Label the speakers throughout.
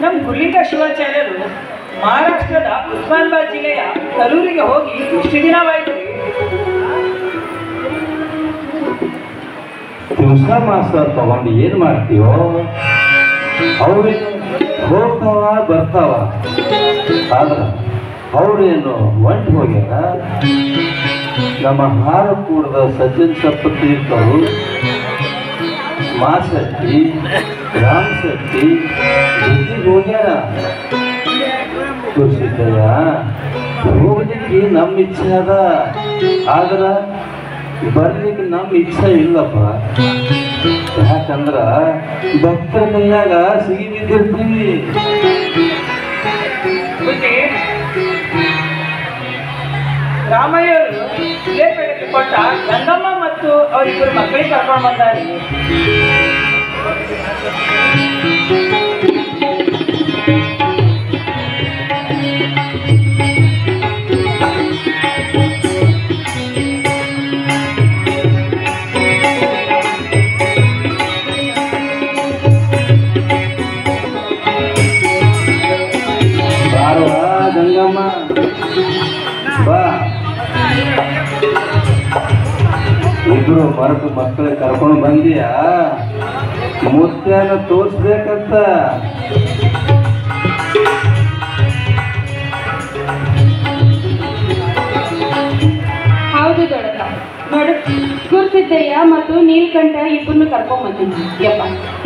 Speaker 1: ನಮ್ಮ ಗುರುಲಿಂಗ ಶಿವಾಚಾರ್ಯರು ಮಹಾರಾಷ್ಟ್ರದ ಉಸ್ಮಾನಾಬಾದ್ ಜಿಲ್ಲೆಯ ತರೂರಿಗೆ ಹೋಗಿ ಎಷ್ಟು ದಿನವಾಯಿತು?
Speaker 2: ದಿವಸ ಮಾಸ ತಗೊಂಡು ಏನು ಮಾಡ್ತೀವೋ? ಅವ್ರೇನು ಹೋಗ್ತಾವ ಬರ್ತಾವ, ಆದ್ರೆ ಅವ್ರೇನು ಒಂಟು ಹೋಗ್ಯಾರ. ನಮ್ಮ ಹಾರ ಕೂಡದ ಸಜ್ಜನ ಸಪ್ಪ ತೀರ್ಥರು, ಮಾಸಟ್ಟಿ, ರಾಮ್ ಶೆಟ್ಟಿ ಜೊತೆಗೆ ಹೋಗ್ಯಾರ. ಖುಷಿದ್ದಯ್ಯ ಹೋಗ್ಲಿಕ್ಕೆ ನಮ್ಮ ಇಚ್ಛೆ ಅದ, ಆದ್ರೆ ಬರ್ಲಿಕ್ಕೆ ನಮ್ಮ ಇಚ್ಛೆ ಇಲ್ಲಪ್ಪ. ಯಾಕಂದ್ರ ಭಕ್ತರ ಕೈಯಾಗ ಸಿಗಿ ಬಿದ್ದಿರ್ತೀವಿ.
Speaker 1: ರಾಮಯ್ಯವರು ಲೇಪೆಡೆಗೆ ಕೊಟ್ಟ ಗಂಗಮ್ಮ ಮತ್ತು ಅವರಿಬ್ಬರು ಮಕ್ಕಳಿಗೆ ಕರ್ಕೊಂಡು ಬಂದಾರೆ.
Speaker 2: ಗಂಗಮ್ಮ ಬಾ, ಇಬ್ರು ಮರಕು ಮಕ್ಕಳಿಗೆ ಕರ್ಕೊಂಡು ಬಂದಿಯಾ? ಮುತ್ಯಾನ ತೋರಿಸ್ಬೇಕಂತ.
Speaker 3: ಹೌದು ದೊಡ್ಡಪ್ಪ, ನೋಡು ಗುರುಸಿದ್ದಯ್ಯ ಮತ್ತು ನೀಲ್ಕಂಠ ಇಬ್ಬರನ್ನು ಕರ್ಕೊಂಬಂದಿದ್ವಿ. ಯಪ್ಪ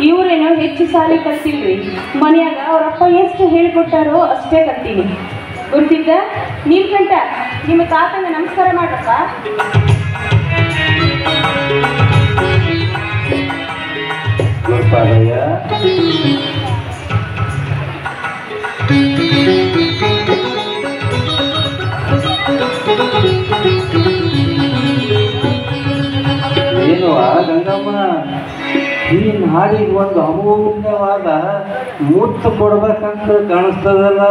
Speaker 3: ಇವರೇನೋ ಹೆಚ್ಚು ಸಾಲಿ ಕಲ್ತಿಲ್ರಿ, ಮನೆಯಾಗ ಅವರಪ್ಪ ಎಷ್ಟು ಹೇಳಿಕೊಟ್ಟಾರೋ ಅಷ್ಟೇ ಕಲ್ತೀನಿ. ಗುರುಸಿದ್ದ, ನೀಲ್ಕಂಠ, ನಿಮ್ಮ ತಾತಂಗ ನಮಸ್ಕಾರ ಮಾಡಪ್ಪ.
Speaker 2: ಗುರುಪಾದಯ್ಯ, ಏನು ಗಂಗಮ್ಮ, ಈ ನಾಡಿಗೆ ಒಂದು ಅಮೂಲ್ಯವಾದ ಮುತ್ತು ಕೊಡ್ಬೇಕಂತ ಕಾಣಿಸ್ತದಲ್ಲ?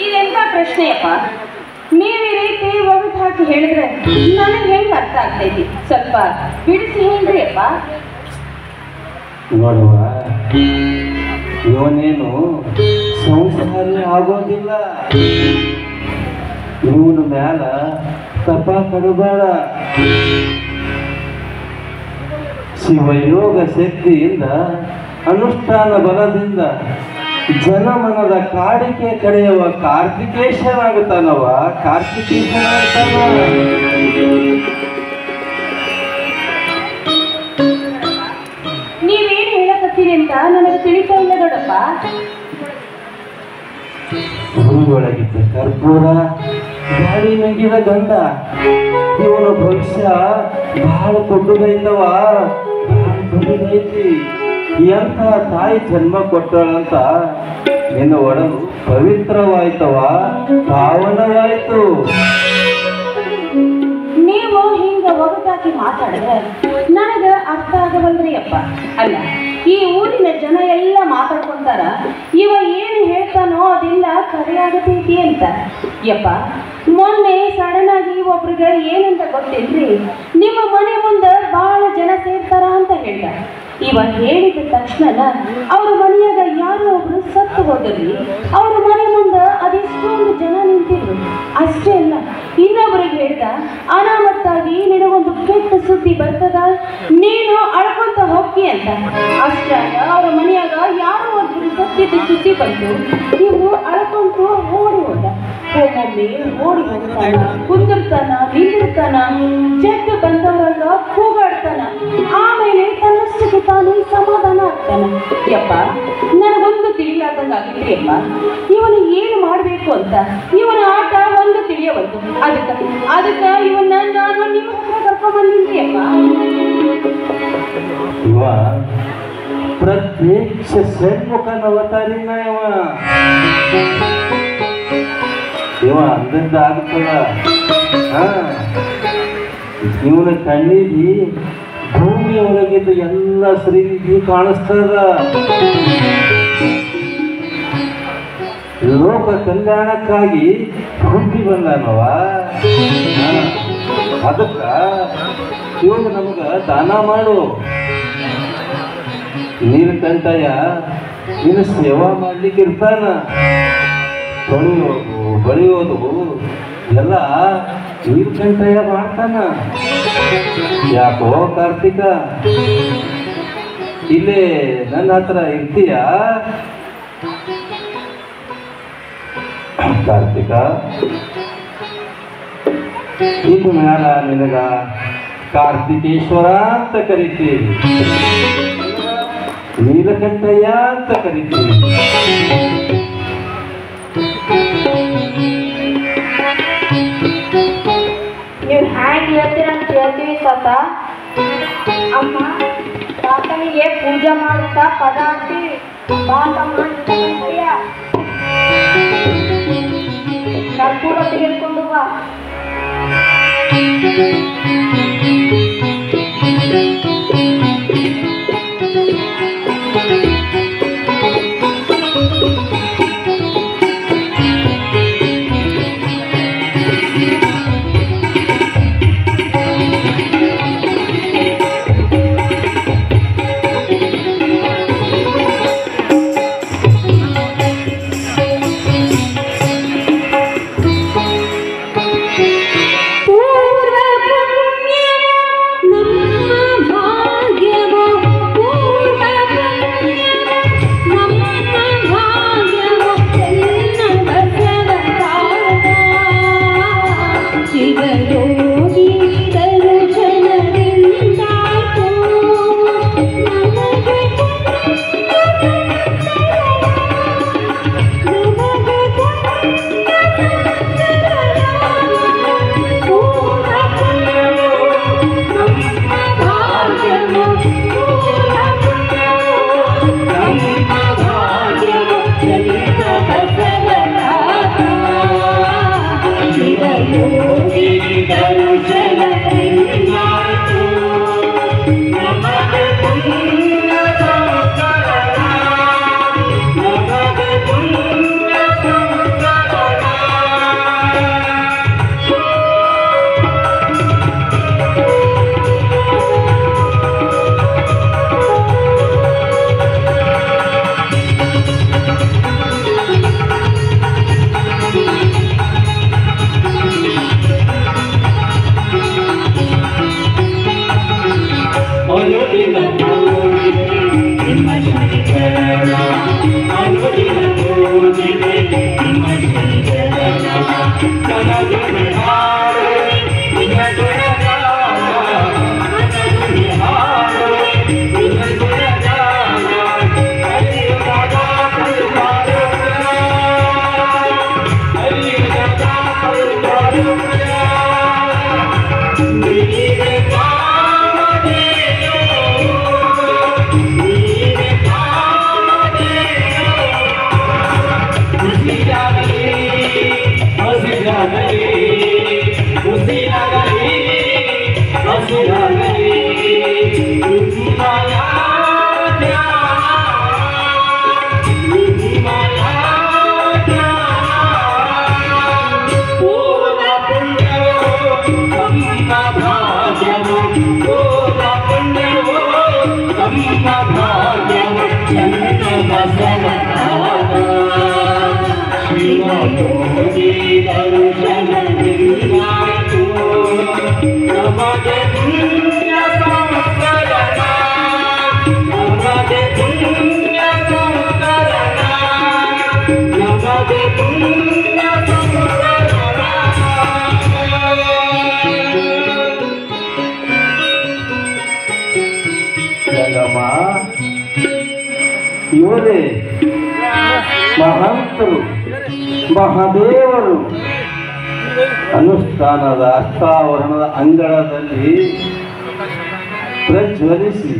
Speaker 3: ಇದೆಂತ ಪ್ರಶ್ನೆಯಪ್ಪ? ನೀವು ಈ ರೀತಿ ಒಗದು ಹಾಕಿ ಹೇಳಿದ್ರೆ ನನಗೆ ಹೆಂಗೆ ಅರ್ಥ ಆಗ್ತೈತಿ? ಸ್ವಲ್ಪ ಬಿಡಿಸಿ ಹೇಳ್ರಿ ಅಪ್ಪ.
Speaker 2: ನೋಡುವ, ಇವನೇನು ಸಂಸಾರಿ ಆಗೋದಿಲ್ಲ. ಇವನ ಮ್ಯಾಲ ತಪ ಕಡಬೇಡ. ಶಿವಯೋಗ ಶಕ್ತಿಯಿಂದ, ಅನುಷ್ಠಾನ ಬಲದಿಂದ ಜನಮನದ ಕಾಡಿಕೆ ಕಡೆಯುವ ಕಾರ್ತಿಕೇಶನಾಗುತ್ತಾನವ, ಕಾರ್ತಿಕೇಶನಾಗುತ್ತಾನ.
Speaker 3: ನೀವೇನು ಹೇಳಕತ್ತೀರಿ ಅಂತ ನನಗೆ ತಿಳಿತಾ ಇಲ್ಲ ದೊಡ್ಡಪ್ಪ.
Speaker 2: ಭೂಮಿಯೊಳಗಿದ್ದ ಕರ್ಪೂರ, ಗಾಳಿ ನುಂಗಿದ ಗಂಧ, ಇವನ ಭವಿಷ್ಯ ಬಹಳ ದೊಡ್ಡದೈತವ, ಬಹಳ ದೊಡ್ಡದೈತಿ. ಎಂಥ ತಾಯಿ ಜನ್ಮ ಕೊಟ್ಟಳಂತ ನಿನ್ನ ಒಡಲು ಪವಿತ್ರವಾಯ್ತವ, ಪಾವನವಾಯ್ತು.
Speaker 3: ನೀವು ಹಿಂಗ ಒಗಟಾಕಿ ಮಾತಾಡಿದ್ರೆ ನನಗೆ ಅರ್ಥ ಆಗವಲ್ರಿ ಅಪ್ಪ. ಅಲ್ಲ, ಈ ಊರಿನ ಜನ ಎಲ್ಲ ಮಾತಾಡ್ಕೊಂತಾರ, ಇವ ಏನು ಹೇಳ್ತಾನೋ ಅದೆಲ್ಲ ಕರೆಯಾಗತೈತಿ ಅಂತ. ಯಪ್ಪ, ಮೊನ್ನೆ ಸಡನ್ ಆಗಿ ಒಬ್ರಿಗೆ ಏನಂತ ಗೊತ್ತಿಲ್ರಿ, ನಿಮ್ಮ ಮನೆ ಮುಂದೆ ಬಹಳ ಜನ ಸೇರ್ತಾರ ಅಂತ ಹೇಳ್ದ. ಇವ ಹೇಳಿದ ತಕ್ಷಣ ಅವ್ರ ಮನೆಯಾಗ ಯಾರೋ ಒಬ್ರು ಸತ್ತು ಹೋದ್ರಿ. ಅವ್ರ ಮನೆ ಮುಂದೆ ಅದೆಷ್ಟೊಂದು ಜನ ನಿಂತಿದ್ರು. ಅಷ್ಟೇ ಅಲ್ಲ, ಇನ್ನೊಬ್ಬರಿಗೆ ಹೇಳ್ದ, ಅನಾಮತ್ತಾಗಿ ನಿನಗೊಂದು ಕೆಟ್ಟ ಸುದ್ದಿ ಬರ್ತದ, ನೀನು ಅಳ್ಕೊಂತ ಹೋಗಿ ಅಂತ. ಅಷ್ಟಾಗ ಅವ್ರ ಮನೆಯಾಗ ಯಾರೋ ಒಬ್ರು ಸತ್ತಿದ್ದ ಸುದ್ದಿ ಬಂತು. ಇವ್ರು ಅಳ್ಕೊಂತು ಓಡಿ ಹೋದ. ಒಮ್ಮೊಮ್ಮೆ ಓಡಿ ಹೋಗ್ತಾನ, ಕುಂದಿರ್ತಾನ, ನಿಂದಿರ್ತಾನ, ಜಗ್ಗ ಬಂದವರಂಗ ಕೂಗಾಡ್ತಾನ. ಆಮೇಲೆ ತನ್ನಷ್ಟಕ್ಕೆ ತಾನು ಸಮಾಧಾನ ಆಗ್ತಾನ. ಯಪ್ಪ, ನನಗೊಂದು ತಿಳಿಲಾರ್ದಂಗ ಆಗಿದ್ರಿ ಅಪ್ಪ. ಇವನು ಏನು ಮಾಡಬೇಕು ಅಂತ ಇವನ ಆಟ ಒಂದು ತಿಳಿಯವಲ್ತು. ಅದಕ್ಕ ಇವನ್ನ ನಾನು ನಿಮ್ಮ ಹತ್ರ ಕರ್ಕೊಂಡ್ ಬಂದಿದ್ರಿ ಅಪ್ಪ.
Speaker 2: ಇವ ಪ್ರತ್ಯಕ್ಷ ಷಣ್ಮುಖನ ಅವತಾರಿನ ಇವ ಅಂದಿಂದ ಆಗ್ತದ. ಇವನ ಕಣ್ಣಿಗೆ ಭೂಮಿ ಒಳಗಿದ್ದು ಎಲ್ಲ ಶ್ರೀನಿಧಿ ಕಾಣಿಸ್ತದ. ಲೋಕ ಕಲ್ಯಾಣಕ್ಕಾಗಿ ಹುಟ್ಟಿ ಬಂದಾನವ. ಅದಕ್ಕ ಇವಾಗ ನಮಗ ದಾನ ಮಾಡು. ನೀಲಕಂಠಯ್ಯ ನಿನ್ನ ಸೇವಾ ಮಾಡ್ಲಿಕ್ಕೆ ಇರ್ತಾನ. ತೊಳೆಯೋದು ಬಳಿಯೋದು ಎಲ್ಲ ನೀಲಕಂಠಯ್ಯ ಮಾಡ್ತಾನ. ಯಾಕೋ ಕಾರ್ತಿಕ ಇಲ್ಲೇ ನನ್ನ ಹತ್ರ ಇರ್ತೀಯ? ಕಾರ್ತಿಕ ಇದು ಮ್ಯಾಲ ನಿನಗ ಕಾರ್ತಿಕೇಶ್ವರ ಅಂತ ಕರಿತೀವಿ, ನೀಲಕಂಠಯ್ಯ ಅಂತ ಕರಿತೀವಿ.
Speaker 4: ನೀವು ಹ್ಯಾಂಗ್ ಹೇಳ್ತೀರ ಅಂತ ಹೇಳ್ತೀವಿ ತಾತ. ಅಮ್ಮ ತಾತನಿಗೆ ಪೂಜೆ ಮಾಡುತ್ತಾ ಪದ ಅಂತೀವಿ. ಕರ್ಪೂರ ತೆಗೆದುಕೊಂಡು ಬಾ.
Speaker 2: ಇವರೇ ಮಹಂತರು, ಮಹಾದೇವರು. ಅನುಷ್ಠಾನದ ಅಷ್ಟಾವರಣದ ಅಂಗಳದಲ್ಲಿ ಪ್ರಜ್ವಲಿಸಿ,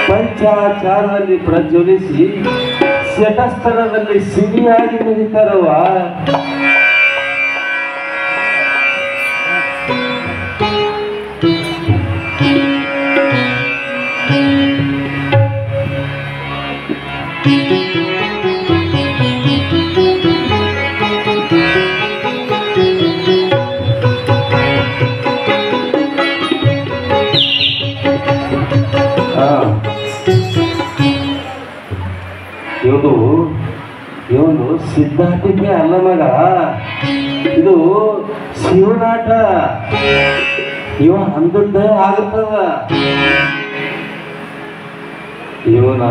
Speaker 2: ಪಂಚಾಚಾರದಲ್ಲಿ ಪ್ರಜ್ವಲಿಸಿ, ಶಟಸ್ಥಳದಲ್ಲಿ ಸಿಹಿಯಾಗಿ ಮೆರಿತರುವ ಇವನು ಸಿದ್ಧಾರ್ಥಿಕೆ ಅಲ್ಲ ಮಗ, ಇದು ಶಿವನಾಟ. ಇವ ಅಂದದ್ದೇ ಆಗುತ್ತದ. ಇವನ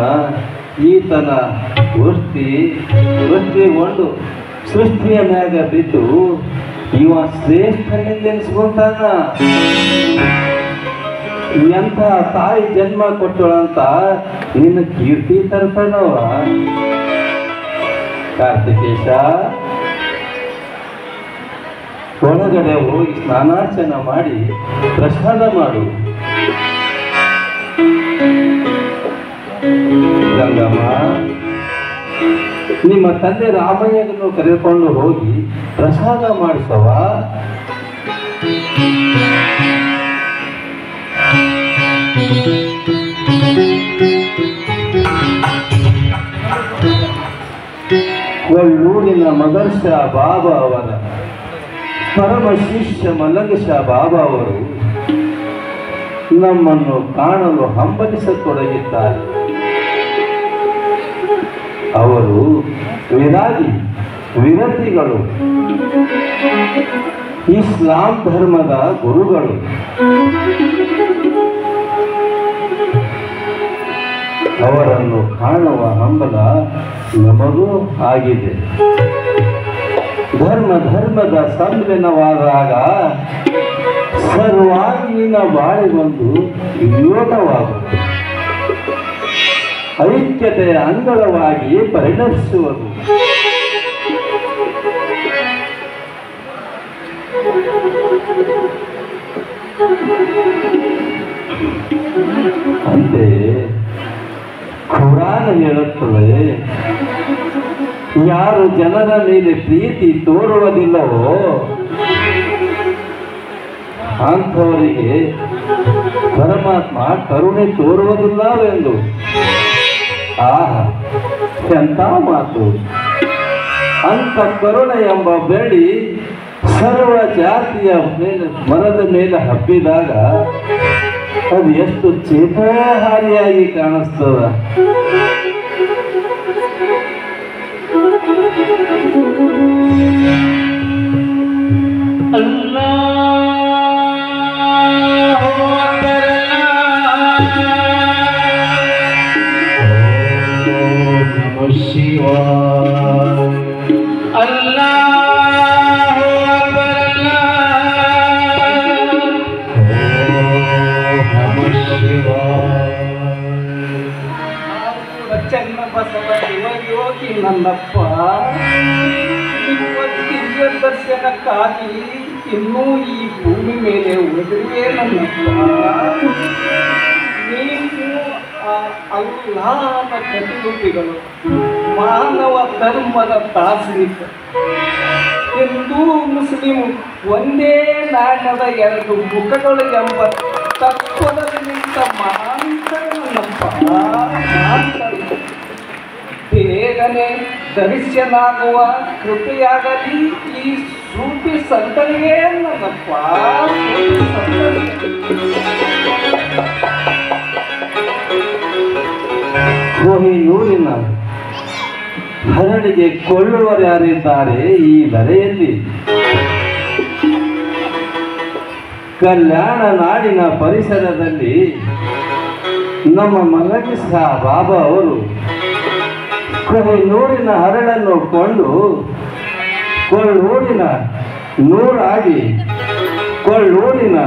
Speaker 2: ಈತನ ವೃತ್ತಿಗೊಂಡು ಸೃಷ್ಟಿಯ ಮ್ಯಾಗ ಬಿದ್ದು ಇವ ಶ್ರೇಷ್ಠನೆಂದೆನಿಸ್ಕೊಂತಾನ. ಎಂಥ ತಾಯಿ ಜನ್ಮ ಕೊಟ್ಟಳಂತ ನಿನ್ನ ಕೀರ್ತಿ ತರ್ತಾನವ. ಕಾರ್ತಿಕೇಶ, ಒಳಗಡೆ ಹೋಗಿ ಸ್ನಾನಾರ್ಚನ ಮಾಡಿ ಪ್ರಸಾದ ಮಾಡು. ಗಂಗಮ್ಮ, ನಿಮ್ಮ ತಂದೆ ರಾಮಯ್ಯನನ್ನು ಕರೆದುಕೊಂಡು ಹೋಗಿ ಪ್ರಸಾದ ಮಾಡಿಸವ. ಕೊಳ್ಳೂರಿನ ಮದರ್ಶ ಬಾಬಾ ಅವರ ಪರಮ ಶಿಷ್ಯ ಮಲಂಗಶ ಬಾಬಾ ಅವರು ನಮ್ಮನ್ನು ಕಾಣಲು ಹಂಬಲಿಸತೊಡಗಿದ್ದಾರೆ. ಅವರು ವಿರತಿಗಳು, ಇಸ್ಲಾಂ ಧರ್ಮದ ಗುರುಗಳು. ಅವರನ್ನು ಕಾಣುವ ಹಂಬಲ ನಮಗೂ ಆಗಿದೆ. ಧರ್ಮದ ಸಂಮಿಲನವಾದಾಗ ಸರ್ವಾಂಗೀನ ಬಾಳಿಗೊಂದು ಯೋಗವಾಗುತ್ತದೆ. ಐಕ್ಯತೆಯ ಅಂಗಳವಾಗಿ ಪರಿಣಮಿಸುವುದು. ಅಂತೆಯೇ ಖುರಾನ್ ಹೇಳುತ್ತದೆ, ಯಾರು ಜನರ ಮೇಲೆ ಪ್ರೀತಿ ತೋರುವುದಿಲ್ಲವೋ ಅಂಥವರಿಗೆ ಪರಮಾತ್ಮ ಕರುಣೆ ತೋರುವುದಿಲ್ಲವೆಂದು. ಎಂಥ ಮಾತು! ಅಂಥ ಕರುಣೆ ಎಂಬ ಬೆಳ್ಳಿ ಸರ್ವ ಜಾತಿಯ ಮೇಲೆ ಮರದ ಮೇಲೆ ಹಬ್ಬಿದಾಗ ಅದು ಎಷ್ಟು ಚೇತನಹಾರಿಯಾಗಿ ಕಾಣಿಸ್ತದ.
Speaker 1: ಚನ್ನ ಬಸವ ಯೋಗಿ ನನ್ನಪ್ಪ, ದಿವ್ಯ ದರ್ಶನಕ್ಕಾಗಿ ಇನ್ನೂ ಈ ಭೂಮಿ ಮೇಲೆ ಉಳಿದಿರುವೆ ನನ್ನಪ್ಪ. ನೀವು ಅಲ್ಲಾಹನ ಪ್ರತಿರೂಪಿಗಳು, ಮಾನವ ಧರ್ಮದ ದಾರ್ಶನಿಕ. ಹಿಂದೂ ಮುಸ್ಲಿಂ ಒಂದೇ ನಾಣ್ಯದ ಎರಡು ಮುಖಗಳು ಎಂಬ ತತ್ವದಲ್ಲಿ ನಿಂತ ಮಹಾಂತರ ನನ್ನಪ್ಪ. ಬೇಗನೆ ದರ್ಶನಾಗುವ ಕೃಪೆಯಾಗಲಿ ಈ ಸೂಫಿ ಸಂತನಿಗೆ ನನ್ನಪ್ಪ.
Speaker 2: ಕೊಹಿನೂರಿನ ಹರಳಿಗೆ ಕೊಳ್ಳುವರ್ಯಾರಿದ್ದಾರೆ ಈ ಧರೆಯಲ್ಲಿ? ಕಲ್ಯಾಣ ನಾಡಿನ ಪರಿಸರದಲ್ಲಿ ನಮ್ಮ ಮಲಂಗಶ ಬಾಬಾ ಅವರು ಕೊಹಿನೂರಿನ ಹರಳನ್ನು ಕೊಂಡು ಕೊಳ್ಳೂರಿನ ನೂರಾಗಿ, ಕೊಳ್ಳೂರಿನ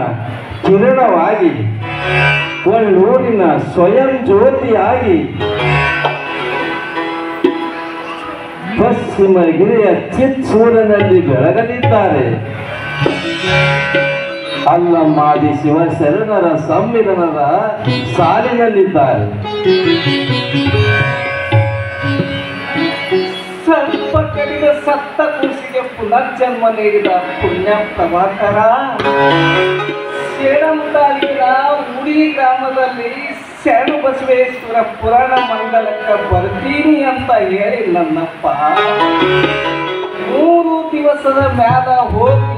Speaker 2: ಕಿರಣವಾಗಿ, ಕೊಳ್ಳೂರಿನ ಸ್ವಯಂ ಜ್ಯೋತಿಯಾಗಿ ಪಶ್ಚಿಮ ಗಿರಿಯ ಚಿತ್ಸೂರಿನಲ್ಲಿ ಬೆಳಗಲಿದ್ದಾರೆ. ಅಲ್ಲಮಾದಿ ಶಿವಶರಣರ ಸಮ್ಮಿಲನದ ಸಾಲಿನಲ್ಲಿದ್ದಾರೆ.
Speaker 1: ಸ್ವಲ್ಪ ಕಡಿದ ಸತ್ತ ಕೂಸಿಗೆ ಪುನರ್ಜನ್ಮ ನೀಡಿದ ಪುಣ್ಯ ಪ್ರಭಾಕರ, ಸೇಡಂ ತಾಲೂಕಿನ ಉಡಿ ಗ್ರಾಮದಲ್ಲಿ ಶರಣು ಬಸವೇಶ್ವರ ಪುರಾಣ ಮಂಗಲಕ್ಕೆ ಬರ್ತೀನಿ ಅಂತ ಹೇಳಿ ನನ್ನಪ್ಪ 3 ದಿವಸದ ಮ್ಯಾಲ ಹೋಗಿ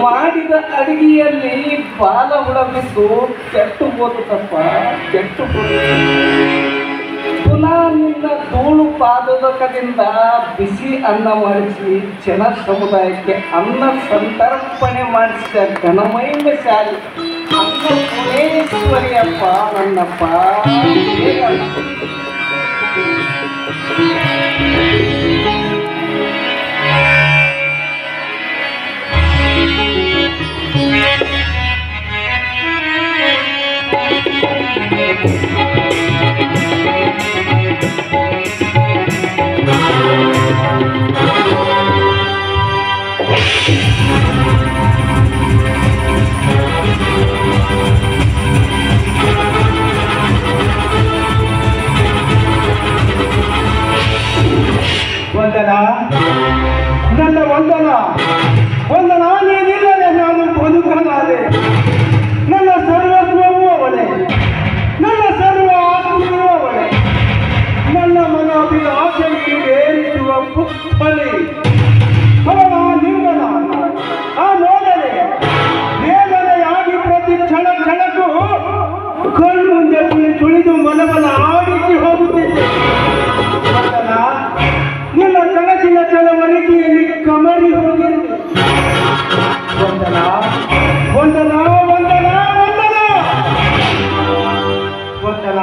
Speaker 1: ಮಾಡಿದ ಅಡಿಗೆಯಲ್ಲಿ ಬಾಲ ಹುಳಬಿದ್ದು ಕೆಟ್ಟು ಹೋಗುತ್ತಪ್ಪ, ಕೆಟ್ಟು ಹೋಗುತ್ತ. ಪುನಃ ನಿನ್ನ ಧೂಳು ಪಾದೋದಕದಿಂದ ಬಿಸಿ ಅನ್ನ ಮಾಡಿಸಿ ಜನ ಸಮುದಾಯಕ್ಕೆ ಅನ್ನ ಸಂತರ್ಪಣೆ ಮಾಡಿಸಿದ ಘನಮಹಿಮೆಶಾಲಿ ಅನ್ನಪೂರ್ಣೇಶ್ವರಿಯಪ್ಪ ನನ್ನಪ್ಪ.
Speaker 2: ವಂದನ, ನನ್ನ ವಂದನ, ವಂದನ, ನೀನಿಲ್ಲದೆ ನಾನು ಬದುಕಲಾರೆ. ನನ್ನ ಸರ್ವಸ್ವವೂ ಅವಳೆ, ನನ್ನ ಸರ್ವ ಆತ್ಮವೂ ಅವಳೆ, ನನ್ನ ಮನೋಭಿಲಾಷೆಗೆ ಏರಿಸುವ ಪುತ್ಥಳಿ ಅವಳ ನಿಂಗನ ಆ ನೋಡಲೆ ವೇದನೆಯಾಗಿ ಪ್ರತಿ ಕ್ಷಣ ಕ್ಷಣಕ್ಕೂ ಕಣ್ಮುಂದೆ ತುಳಿದು ಮನವನ್ನು ಆಡಿಸಿ ಹೋಗುತ್ತಿದ್ದೆ. ವಂದನ, ನಿನ್ನ ಕನಸಿನ ಚಳವಳಿಕೆಯಲ್ಲಿ ಕಮರಿ ಹೋಗಿರುವೆ. ವಂದನ, ವಂದನ, ವಂದನ, ವಂದನ, ವಂದನ,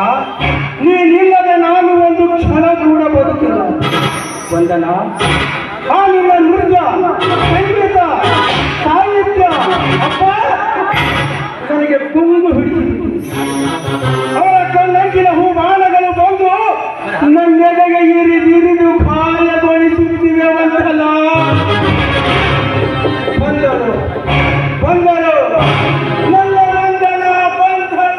Speaker 2: ನೀನಿಲ್ಲದೆ ನಾನು ಒಂದು ಕ್ಷಣ ಕೂಡ ಬದುಕಿಲ್ಲ. ವಂದನ, ಆ ನಿನ್ನ ನೃತ್ಯ, ಸಂಗೀತ, ಸಾಹಿತ್ಯ ಅಪ್ಪ ನನಗೆ ತುಂಬು ಹಿಡಿದು ಅವರ ಕಣ್ಣಂಚಿನ ಹೂಮಾನಗಳು ಬಂದು ನನ್ನೆದೆಗೆ ಇರಿದು ಗಾಯಗೊಳಿಸುತ್ತಿವೆ. ವಂದನ, ಬಂದರು ಬಂದರು ನನ್ನ ವಂದನ ಬಂದರು.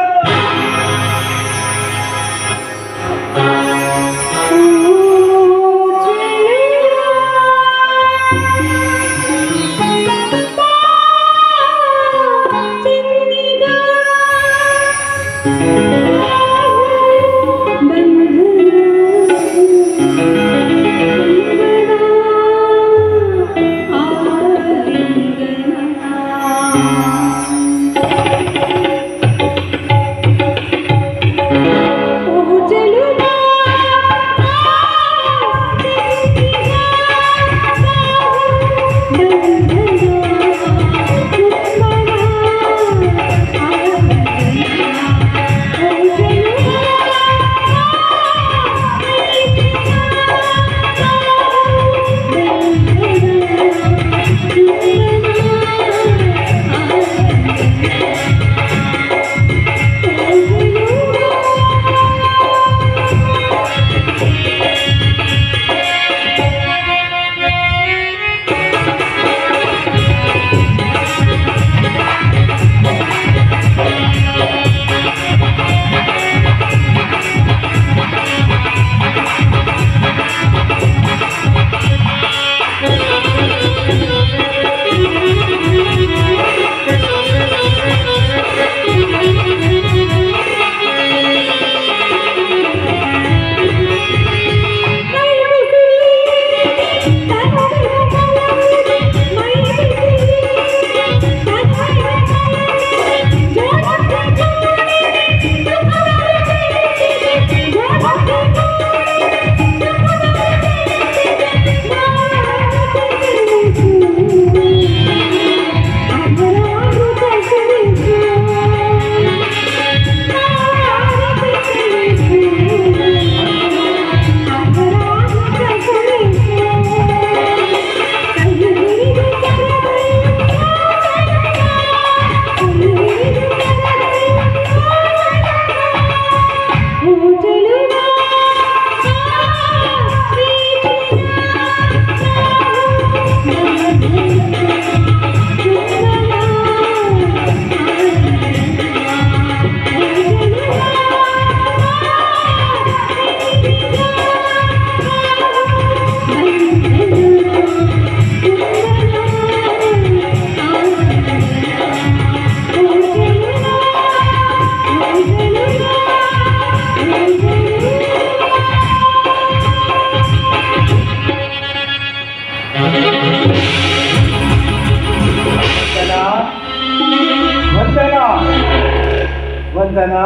Speaker 2: ವಂದನ.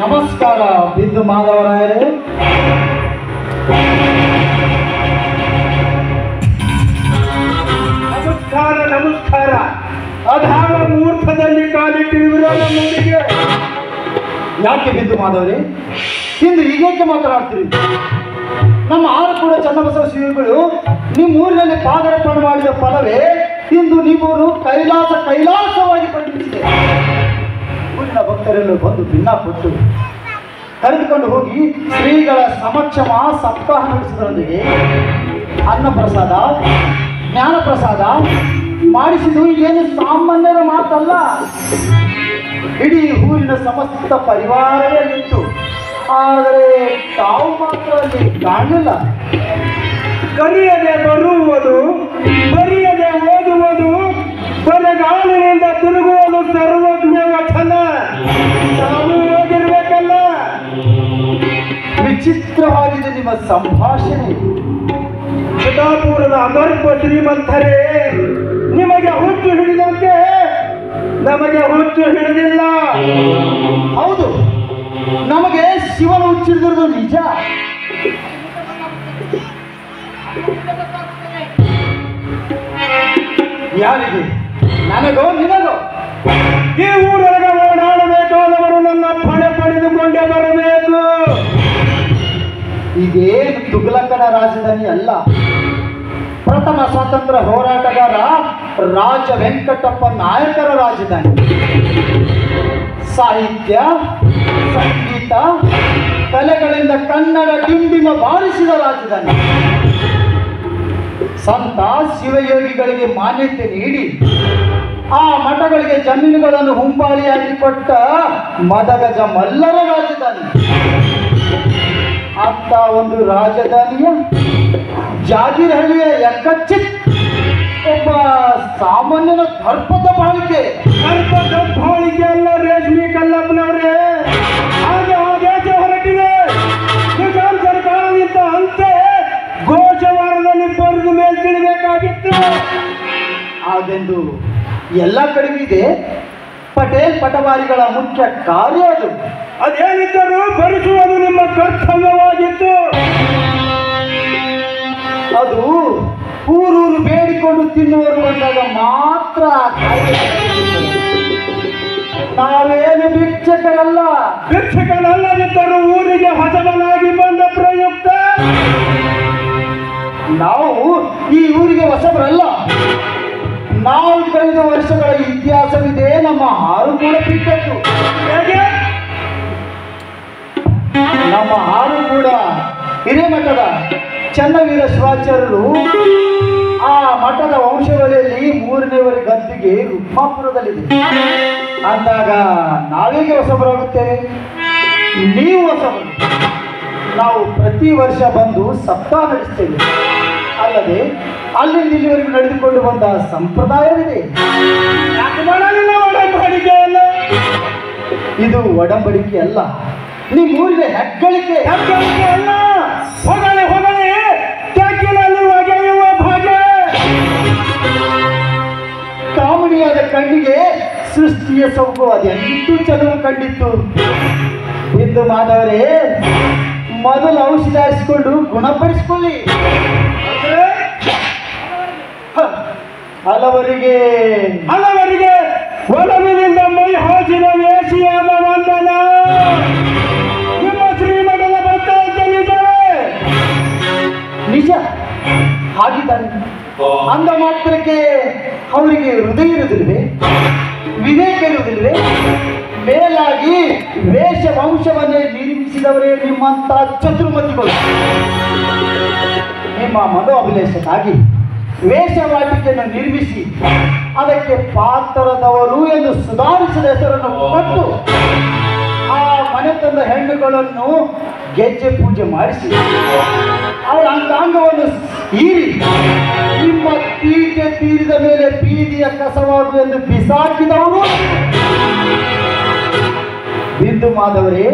Speaker 5: ನಮಸ್ಕಾರ ಬಿಂದು ಮಾಧವರಾಯರೇ.
Speaker 1: ನಮಸ್ಕಾರ ನಮಸ್ಕಾರ. ಅಧಾರ ಮುಹೂರ್ತದಲ್ಲಿ ಕಾಲಿಟ್ಟಿರುವಿರೋ ನಮ್ಮೂರಿಗೆ.
Speaker 5: ಯಾಕೆ ಬಿಂದು ಮಾಧವರೇ ಇಂದು ಹೀಗೇಕೆ ಮಾತನಾಡ್ತೀರಿ? ನಮ್ಮ ಆರಕೂಡ ಚನ್ನಬಸವ ಶ್ರೀಗಳು ನಿಮ್ಮ ಊರಿನಲ್ಲಿ ಪಾದಾರ್ಪಣೆ ಮಾಡಿದ ಫಲವೇ ಇಂದು ನಿಮ್ಮೂರು ಕೈಲಾಸವಾಗಿ ಪರಿಣಮಿಸಿದೆ. ಊರಿನ ಭಕ್ತರೆಲ್ಲರೂ ಬಂದು ಭಿನ್ನಪಟ್ಟು ಕರೆದುಕೊಂಡು ಹೋಗಿ ಶ್ರೀಗಳ ಸಮಕ್ಷಮ ಸಪ್ತಾಹ ನಡೆಸಿದರೊಂದಿಗೆ ಅನ್ನಪ್ರಸಾದ ಜ್ಞಾನಪ್ರಸಾದ ಮಾಡಿಸಿದ್ದು ಏನು ಸಾಮಾನ್ಯರ ಮಾತಲ್ಲ. ಇಡೀ ಊರಿನ ಸಮಸ್ತ ಪರಿವಾರವೇ ನಿಂತು, ಆದರೆ ತಾವು ಮಾತ್ರ ಅಲ್ಲಿ ಕಾಣಲಿಲ್ಲ.
Speaker 1: ಕರಿಯದೆ ಬರುವುದು, ಬರೆಯದೆ ಓದುವುದು, ಬರಗಾಲಿನಿಂದ ತಿರುಗುವುದು ಸರ್ವಜ್ಞ ವಚನ. ತಾವು ಓದಿರ್ಬೇಕಲ್ಲ.
Speaker 5: ವಿಚಿತ್ರವಾಗಿದೆ ನಿಮ್ಮ ಸಂಭಾಷಣೆ.
Speaker 1: ಚಿತ್ತಾಪುರದ ಅಗರ್ಭ ಶ್ರೀಮಂತರೇ, ನಿಮಗೆ ಹುಚ್ಚು ಹಿಡಿದಂತೆ ನಮಗೆ ಹುಚ್ಚು ಹಿಡಿದಿಲ್ಲ.
Speaker 5: ಹೌದು, ನಮಗೆ ಶಿವನ ಹುಚ್ಚಿಡಿದಿರೋದು ನಿಜ. ಯಾರಿಗೆ? ನನಗೋ ನಿನಗೋ?
Speaker 1: ಈ ಊರೊಳಗೆ ಓಡಾಡಬೇಕಾದವರು ನನ್ನ ಪಣೆ ಪಡೆದುಕೊಂಡೇ ಬರಬೇಕು.
Speaker 5: ಇದೇನು ತುಘಲಕನ ರಾಜಧಾನಿ ಅಲ್ಲ. ಪ್ರಥಮ ಸ್ವಾತಂತ್ರ್ಯ ಹೋರಾಟಗಾರ ರಾಜ ವೆಂಕಟಪ್ಪ ನಾಯಕರ ರಾಜಧಾನಿ. ಸಾಹಿತ್ಯ ಸಂಗೀತ ಕಲೆಗಳಿಂದ ಕನ್ನಡ ಡಿಂಡಿಮ ಬಾರಿಸಿದ ರಾಜಧಾನಿ. ಸಂತ ಶಿವಯೋಗಿಗಳಿಗೆ ಮಾನ್ಯತೆ ನೀಡಿ ಆ ಮಠಗಳಿಗೆ ಜಮೀನುಗಳನ್ನು ಹುಂಬಾಳಿಯಾಗಿ ಕೊಟ್ಟ ಮದಗಜ ಮಲ್ಲರ ರಾಜಧಾನಿ. ಅಂತ ಒಂದು ರಾಜಧಾನಿಯ ಜಾಗಿರಹಳ್ಳಿಯ ಯಕ್ಕಚ್ಚಿತ್ ಒಬ್ಬ ಸಾಮಾನ್ಯನ ದರ್ಪದ ಬಾಳಿಕೆ.
Speaker 1: ದರ್ಪದ ಬಾಳಿಕೆ ಅಲ್ಲ ರೇಷ್ಮೆ ಕಲ್ಲಪ್ಪನವ್ರೆ. ಹಾಗೆ ಆದೇಶ ಹೊರಟಿದೆ. ನಿಜಾಂ ಸರ್ಕಾರದಿಂದ ಅಂತೆ ಘೋಷವಾರದಲ್ಲಿ ಬರೆದು ಮೇಲ್ತಿಡಬೇಕಾಗಿತ್ತು.
Speaker 5: ಹಾಗೆಂದು ಎಲ್ಲ ಕಡೆಗೂ ಇದೆ. ಪಟೇಲ್ ಪಟವಾರಿಗಳ ಮುಖ್ಯ ಕಾರ್ಯ ಅದು.
Speaker 1: ಅದೇನಿದ್ದರೂ ಭರಿಸುವುದು ನಿಮ್ಮ ಕರ್ತವ್ಯವಾಗಿತ್ತು.
Speaker 5: ಅದು ಊರೂರು ಬೇಡಿಕೊಂಡು ತಿನ್ನುವರು ಬಂದಾಗ ಮಾತ್ರ ಆ ಕಾರ್ಯ. ನಾವೇನು ಭಿಕ್ಷಕರಲ್ಲ.
Speaker 1: ಭಿಕ್ಷಕನಲ್ಲದಿದ್ದರೂ ಊರಿಗೆ ಹೊಸಬನಾಗಿ ಬಂದ ಪ್ರಯುಕ್ತ
Speaker 5: ನಾವು ಈ ಊರಿಗೆ ಹೊಸಬರಲ್ಲ. 4-5 ವರ್ಷಗಳ ಇತಿಹಾಸವಿದೆ ನಮ್ಮ ಆರುಕೂಡ ಪೀಠದ್ದು.
Speaker 1: ಹೇಗೆ?
Speaker 5: ನಮ್ಮ ಆರುಕೂಡ ಹಿರೇಮಠದ ಚನ್ನವೀರ ಶಿವಾಚಾರ್ಯರು ಆ ಮಠದ ವಂಶವಳಿಯಲ್ಲಿ 3ನೇವರೆ ಗದ್ದಿಗೆ ರುಕ್ಮಾಪುರದಲ್ಲಿದೆ. ಅಂದಾಗ ನಾವೇಗೆ ಹೊಸಬರಾಗುತ್ತೇವೆ? ನೀವು ಹೊಸಬರು. ನಾವು ಪ್ರತಿ ವರ್ಷ ಬಂದು ಸಪ್ತಾಹ ನಡೆಸ್ತೇವೆ. ಅಲ್ಲದೆ ಅಲ್ಲಿಂದ ಇಲ್ಲಿವರೆಗೂ ನಡೆದುಕೊಂಡು ಬಂದ ಸಂಪ್ರದಾಯವಿದೆ.
Speaker 1: ಯಾಕೆ ಮಾಡಲಿಲ್ಲ ಒಡಂಬಡಿಕೆ ಅಲ್ಲ?
Speaker 5: ಇದು ಒಡಂಬಡಿಕೆ ಅಲ್ಲ, ನಿಮ್ಮೂರಿನ ಹೆಗ್ಗಳಿಕೆ.
Speaker 1: ಹೆಗ್ಗಳಿಕೆ ಅಲ್ಲ. ಹೊಗಳೆ ಹೊಗಳೆ ತೆಗ್ಗಿನಲ್ಲಿ ಒಗೆಯುವ ಭಾಗ್ಯ.
Speaker 5: ಕಾಮಿಡಿಯಾದ ಕಣ್ಣಿಗೆ ಸೃಷ್ಟಿಯ ಸೊಬಗು ಅದೆಂತೂ ಚೆಲುವು ಕಂಡಿತ್ತು. ಬಿಂದು ಮಾಧವರೇ, ಮೊದಲು ಔಷಧ ಹಾರಿಸಿಕೊಂಡು ಗುಣಪಡಿಸಿಕೊಳ್ಳಿ. ಹಲವರಿಗೆ
Speaker 1: ಒಲವಿನಿಂದ ಮೈ ಹಾಸಿನ ವೇಷಿಯಾದ ವಂದನ. ನಿಮ್ಮ ಶ್ರೀಮಠದ ಭಕ್ತ ಅಂತ ನಿಜವೇ?
Speaker 5: ನಿಜ. ಹಾಗಿದ್ದಾನೆ ಅಂದ ಮಾತ್ರಕ್ಕೆ ಅವರಿಗೆ ಹೃದಯ ಇರುವುದಿಲ್ವೇ? ವಿವೇಕ ಇರುವುದಿಲ್ವೇ? ಮೇಲಾಗಿ ವೇಷ ವಂಶವನ್ನೇ ನಿರ್ಮಿಸಿದವರೇ ನಿಮ್ಮಂತ ಚತುರ್ಮತಿಗಳು. ನಿಮ್ಮ ಮನೋ ಅಭಿಲೇಷಕ್ಕಾಗಿ ವೇಷವಾಟಿಕೆಯನ್ನು ನಿರ್ಮಿಸಿ ಅದಕ್ಕೆ ಪಾತ್ರದವರು ಎಂದು ಸುಧಾರಿಸಿದ ಹೆಸರನ್ನು ಕೊಟ್ಟು ಆ ಮನೆ ತಂದ ಹೆಣ್ಣುಗಳನ್ನು ಗೆಜ್ಜೆ ಪೂಜೆ ಮಾಡಿಸಿ ಅವಳ ಅಂಗಾಂಗವನ್ನು ಹೀರಿ ನಿಮ್ಮ ತೀಟೆ ತೀರಿದ ಮೇಲೆ ಬೀದಿಯ ಕಸವಾಗು ಎಂದು ಬಿಸಾಕಿದವರು. ಬಿಂದು ಮಾಧವರೇ,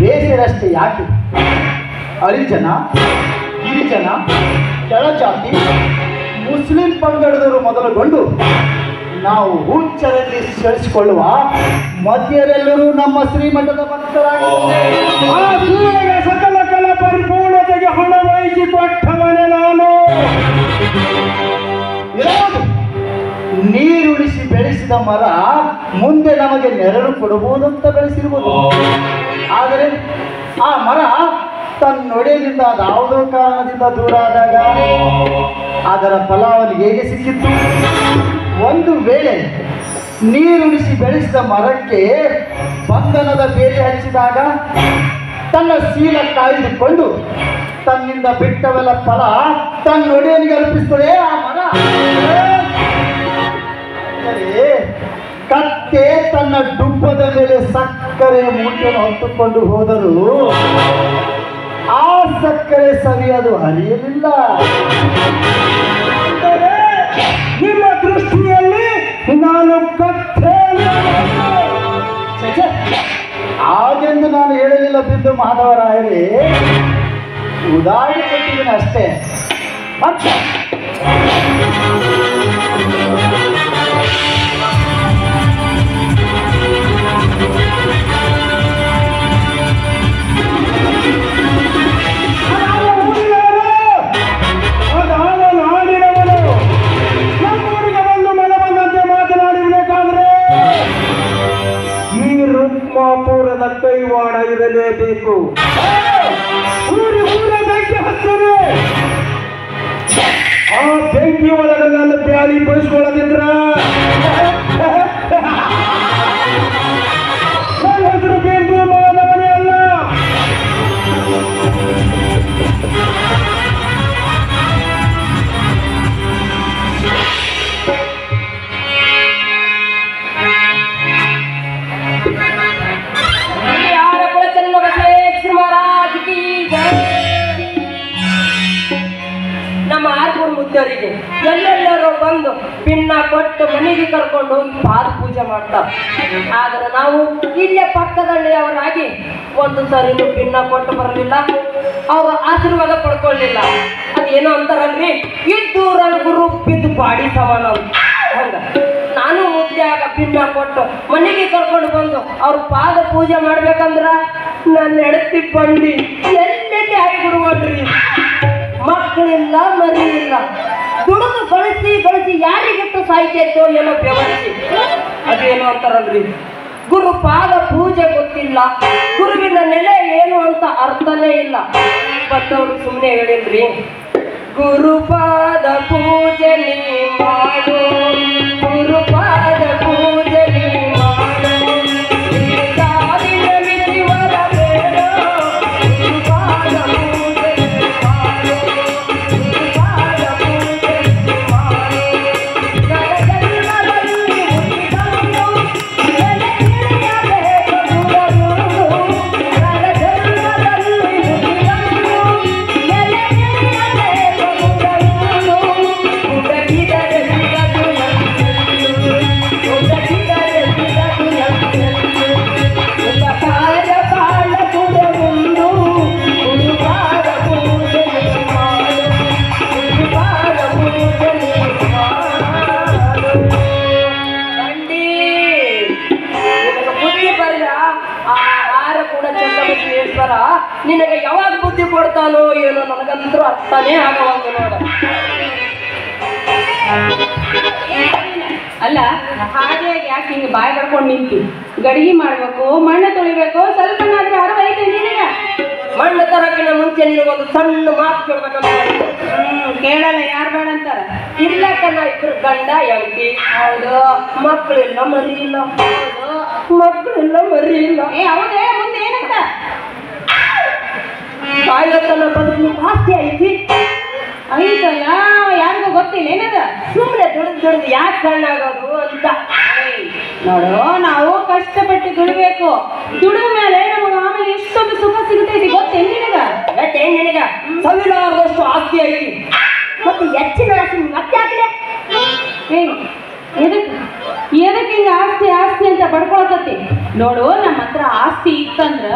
Speaker 5: ವೇಷರಷ್ಟೇ ಯಾಕೆ, ಹರಿಜನ, ಗಿರಿಜನ, ಕೆಳಜಾತಿ, ಮುಸ್ಲಿಂ ಪಂಗಡದವರು ಮೊದಲುಗೊಂಡು ನಾವು ಹುಚ್ಚರಲ್ಲಿ ಸೆಳೆಸಿಕೊಳ್ಳುವ ಮಧ್ಯರೆಲ್ಲರೂ ನಮ್ಮ ಶ್ರೀಮಠದ ಭಕ್ತರಾಗಿದ್ದಾರೆ.
Speaker 2: ಸಕಲ ಕಲ ಪರಿಪೂರ್ಣತೆಗೆ ಹಣ ವಹಿಸಿ ಕೊಟ್ಟವನೇ ನಾನು.
Speaker 5: ನೀರುಳಿಸಿ ಬೆಳೆಸಿದ ಮರ ಮುಂದೆ ನಮಗೆ ನೆರಳು ಕೊಡಬಹುದು ಅಂತ ಬೆಳೆಸಿರ್ಬೋದು. ಆದರೆ ಆ ಮರ ತನ್ನೊಡೆಯಿಂದ ಯಾವುದೋ ಕಾರಣದಿಂದ ದೂರ ಆದಾಗ ಅದರ ಫಲ ಅವನಿಗೆ ಹೇಗೆ ಸಿಕ್ಕಿತ್ತು? ಒಂದು ವೇಳೆ ನೀರುಳಿಸಿ ಬೆಳೆಸಿದ ಮರಕ್ಕೆ ಬಂಧನದ ಬೇರೆ ಹಚ್ಚಿದಾಗ ತನ್ನ ಶೀಲ ಕಾಯ್ದುಕೊಂಡು ತನ್ನಿಂದ ಬಿಟ್ಟವೆಲ್ಲ ಫಲ ತನ್ನೊಡೆಯನಿಗೆ ಅರ್ಪಿಸ್ತದೆ ಆ ಮರ. ಕತ್ತೆ ತನ್ನ ಡುಬ್ಬದ ಮೇಲೆ ಸಕ್ಕರೆ ಮೂಟೆಯನ್ನು ಹೊತ್ತುಕೊಂಡು ಹೋದರೂ ಆ ಸಕ್ಕರೆ ಸರಿಯದು ಹರಿಯಲಿಲ್ಲ.
Speaker 2: ನಿಮ್ಮ ದೃಷ್ಟಿಯಲ್ಲಿ ನಾನು ಕತ್ತೆ
Speaker 5: ಹಾಗೆಂದು ನಾನು ಹೇಳಲಿಲ್ಲ ಬಿಂದು ಮಾಧವರಾಯರೇ, ಉದಾಹರಣೆ ಕೊಟ್ಟಿದ್ದೀನಿ ಅಷ್ಟೇ. ಮತ್ತೆ
Speaker 2: ರುಕ್ಮಾಪುರದ ಕೈವಾಡ ಇರಲೇಬೇಕು. ಊರಿ ಬೆಂಕಿ ಹಚ್ಚಿದೆ. ಆ ಬೆಂಕಿ ಒಳಗೆ ನನ್ನ ಬ್ಯಾಳಿ ಬಯಸ್ಕೊಳ್ಳೋದಿದ್ರ ನನ್ನ ಹೆಸರು ಬಿಂದು ಮಾಧವನೇ ಅಲ್ಲ.
Speaker 3: ನಮ್ಮ ಆರ್ಪೂರ್ ಮುದ್ದರಿಗೆ ಎಲ್ಲೆಲ್ಲರೂ ಬಂದು ಪಿನ್ನ ಕೊಟ್ಟು ಮನೆಗೆ ಕರ್ಕೊಂಡು ಹೋಗಿ ಪಾದ ಪೂಜೆ ಮಾಡ್ತಾರೆ. ಆದ್ರೆ ನಾವು ಇಲ್ಲೇ ಪಕ್ಕದಳ್ಳಿಯವರಾಗಿ ಒಂದು ಸರಿನೂ ಪಿನ್ನ ಕೊಟ್ಟು ಬರಲಿಲ್ಲ, ಅವ್ರ ಆಶೀರ್ವಾದ ಪಡ್ಕೊಳ್ಳಿಲ್ಲ. ಅದೇನೋ ಅಂತಾರಲ್ರಿ, ಇದ್ದು ಗುರು ಬಿದ್ದು ಬಾಡಿ ಸಮಾನ ಹಂಗ ನಾನು ಮುದ್ದಾಗ ಪಿನ್ನ ಕೊಟ್ಟು ಮನೆಗೆ ಕರ್ಕೊಂಡು ಬಂದು ಅವ್ರ ಪಾದ ಪೂಜೆ ಮಾಡ್ಬೇಕಂದ್ರ ನನ್ನ ಹೆಂಡತಿ ಬಂಡಿ ಎಲ್ಲೆಲ್ಲಿ ಆಗಿಬಿಡುವಲ್ರಿ. ಮಕ್ಕಳಿಲ್ಲ, ಮರಿ ಇಲ್ಲ, ದುಡಿದು ಗಳಿಸಿ ಯಾರಿಗಿಟ್ಟು ಸಾಯ್ತೈತೋ ಏನೋ ಬೆವರಿಸಿ. ಅದೇನು ಅಂತಾರಲ್ರಿ, ಗುರು ಪಾದ ಪೂಜೆ ಗೊತ್ತಿಲ್ಲ, ಗುರುವಿನ ನೆಲೆ ಏನು ಅಂತ ಅರ್ಥನೇ ಇಲ್ಲ. ಬಂದವರು ಸುಮ್ಮನೆ ಹೇಳಿಲ್ರಿ, ಗುರುಪಾದ ಪೂಜೆ ನೀ ಮಾಡು, ಗುರುಪಾದ ಪೂಜೆ ನೀ ಮಾಡು, ಸಾವಿನ ಮಿತಿವರ ಬೇಡ, ಗುರುಪಾದ ಪೂಜೆ ನೀ ಮಾಡು, ಗುರುಪಾದ ಪೂಜೆ ನೀ ಮಾಡು. ನರಜನ್ಮದಲ್ಲಿ ಹುಟ್ಟಿದವನು ಎಲೆ ಹಿಡಿಯಬೇಕು ಗುರುಗಳು, ನರಜನ್ಮದಲ್ಲಿ ಹುಟ್ಟಿದವನು ಎಲೆ ಹಿಡಿಯಬೇಕು ಗುರುಗಳು. ಹುಡುಕಿದರೆ ಸಿಗದು ನನ್ನದು, ಹುಡುಕಿದರೆ ಸಿಗದು ನನ್ನದು. ಉಪಕಾರ ಬಾಳ ಗುರುವುಂಡು, ಗುರುಪಾದ ಪೂಜೆ ನೀ ಮಾಡು, ಗುರುಪಾದ ಪೂಜೆ ನೀ ಮಾಡು. ಬಂಡಿ ನಿನಗೆ ಬುದ್ಧಿ ಬರಲ್ಲ, ಆ ಆಹಾರ ಕೂಡ ಚಂದ್ರಬಸವೇಶ್ವರ ನಿನಗೆ ಯಾವಾಗ ಬುದ್ಧಿ ಕೊಡ್ತಾನೋ ಏನೋ ನನಗಂತೂ ಅರ್ಥನೇ ಆಗವಂಗ ನೋಡ.
Speaker 6: ಅಲ್ಲ ಹಾಗೆ ಯಾಕೆ ಹಿಂಗೆ ಬಾಯಿ ಬರ್ಕೊಂಡು ನಿಂತು ಗಡಿಗೆ ಮಾಡ್ಬೇಕು, ಮಣ್ಣು ತೊಳಿಬೇಕು, ಸ್ವಲ್ಪನಾದ್ರೆ ಅರಿವು ಐತೆ ನಿನಗ?
Speaker 3: ಮಣ್ಣು ತರಕಿನ ಮುಂಚೆ ನಿನಗೊಂದು ಸಣ್ಣ ಮಾತು ಕೇಳ್ಬೇಕಂತ ಮಾಡಿದ್ದು.
Speaker 6: ಕೇಳಲ್ಲ, ಯಾರು ಬೇಡ ಅಂತಾರ?
Speaker 3: ಇರ್ಲಕ್ಕನ್ನ ಇಬ್ರು ಗಂಡ ಹೆಂಡತಿ. ಹೌದು. ಮಕ್ಕಳಿಲ್ಲ, ಮರಿ ಇಲ್ಲ. ಹೌದು. ಮಕ್ಕಳಿಲ್ಲ, ಮರಿ ಇಲ್ಲ.
Speaker 6: ಹೌದೇ, ಮುಂದೆ ಏನಂತ?
Speaker 3: ಕಾಯತನ ಬದುಕು ಆಸ್ತಿ ಐತಿ.
Speaker 6: ಐತಲ್ಲ, ಯಾರಿಗೂ ಗೊತ್ತಿಲ್ಲ ಏನದ?
Speaker 3: ಸುಮ್ಮನೆ ದುಡಿದು ಯಾಕೆ ಸಣ್ಣಾಗೋದು ಅಂತ.
Speaker 6: ನೋಡು, ನಾವು ಕಷ್ಟಪಟ್ಟು ದುಡಿಬೇಕು. ದುಡಿದ ಮೇಲೆ ನಮಗೆ ಆಮೇಲೆ ಎಷ್ಟೊಂದು ಸುಖ ಸಿಗುತ್ತೈತಿ ಗೊತ್ತೇನು ನಿನಗ?
Speaker 3: ಗೊತ್ತೇನ್ ನಿನಗ? ಸಾವಿರಾರಷ್ಟು ಆಸ್ತಿ ಐತಿ, ಮತ್ತೆ ಹೆಚ್ಚಿನ ಆಸ್ತಿ ಮತ್ತೆ ಹಾಕಿದೆ.
Speaker 6: ಎದಕ್ಕೆ
Speaker 3: ಎದಕ್ಕೆ ಹಿಂಗ ಆಸ್ತಿ ಆಸ್ತಿ ಅಂತ ಬಡ್ಕೊಳಕತ್ತಿ? ನೋಡು, ನಮ್ಮ ಹತ್ರ ಆಸ್ತಿ ಇತ್ತಂದ್ರ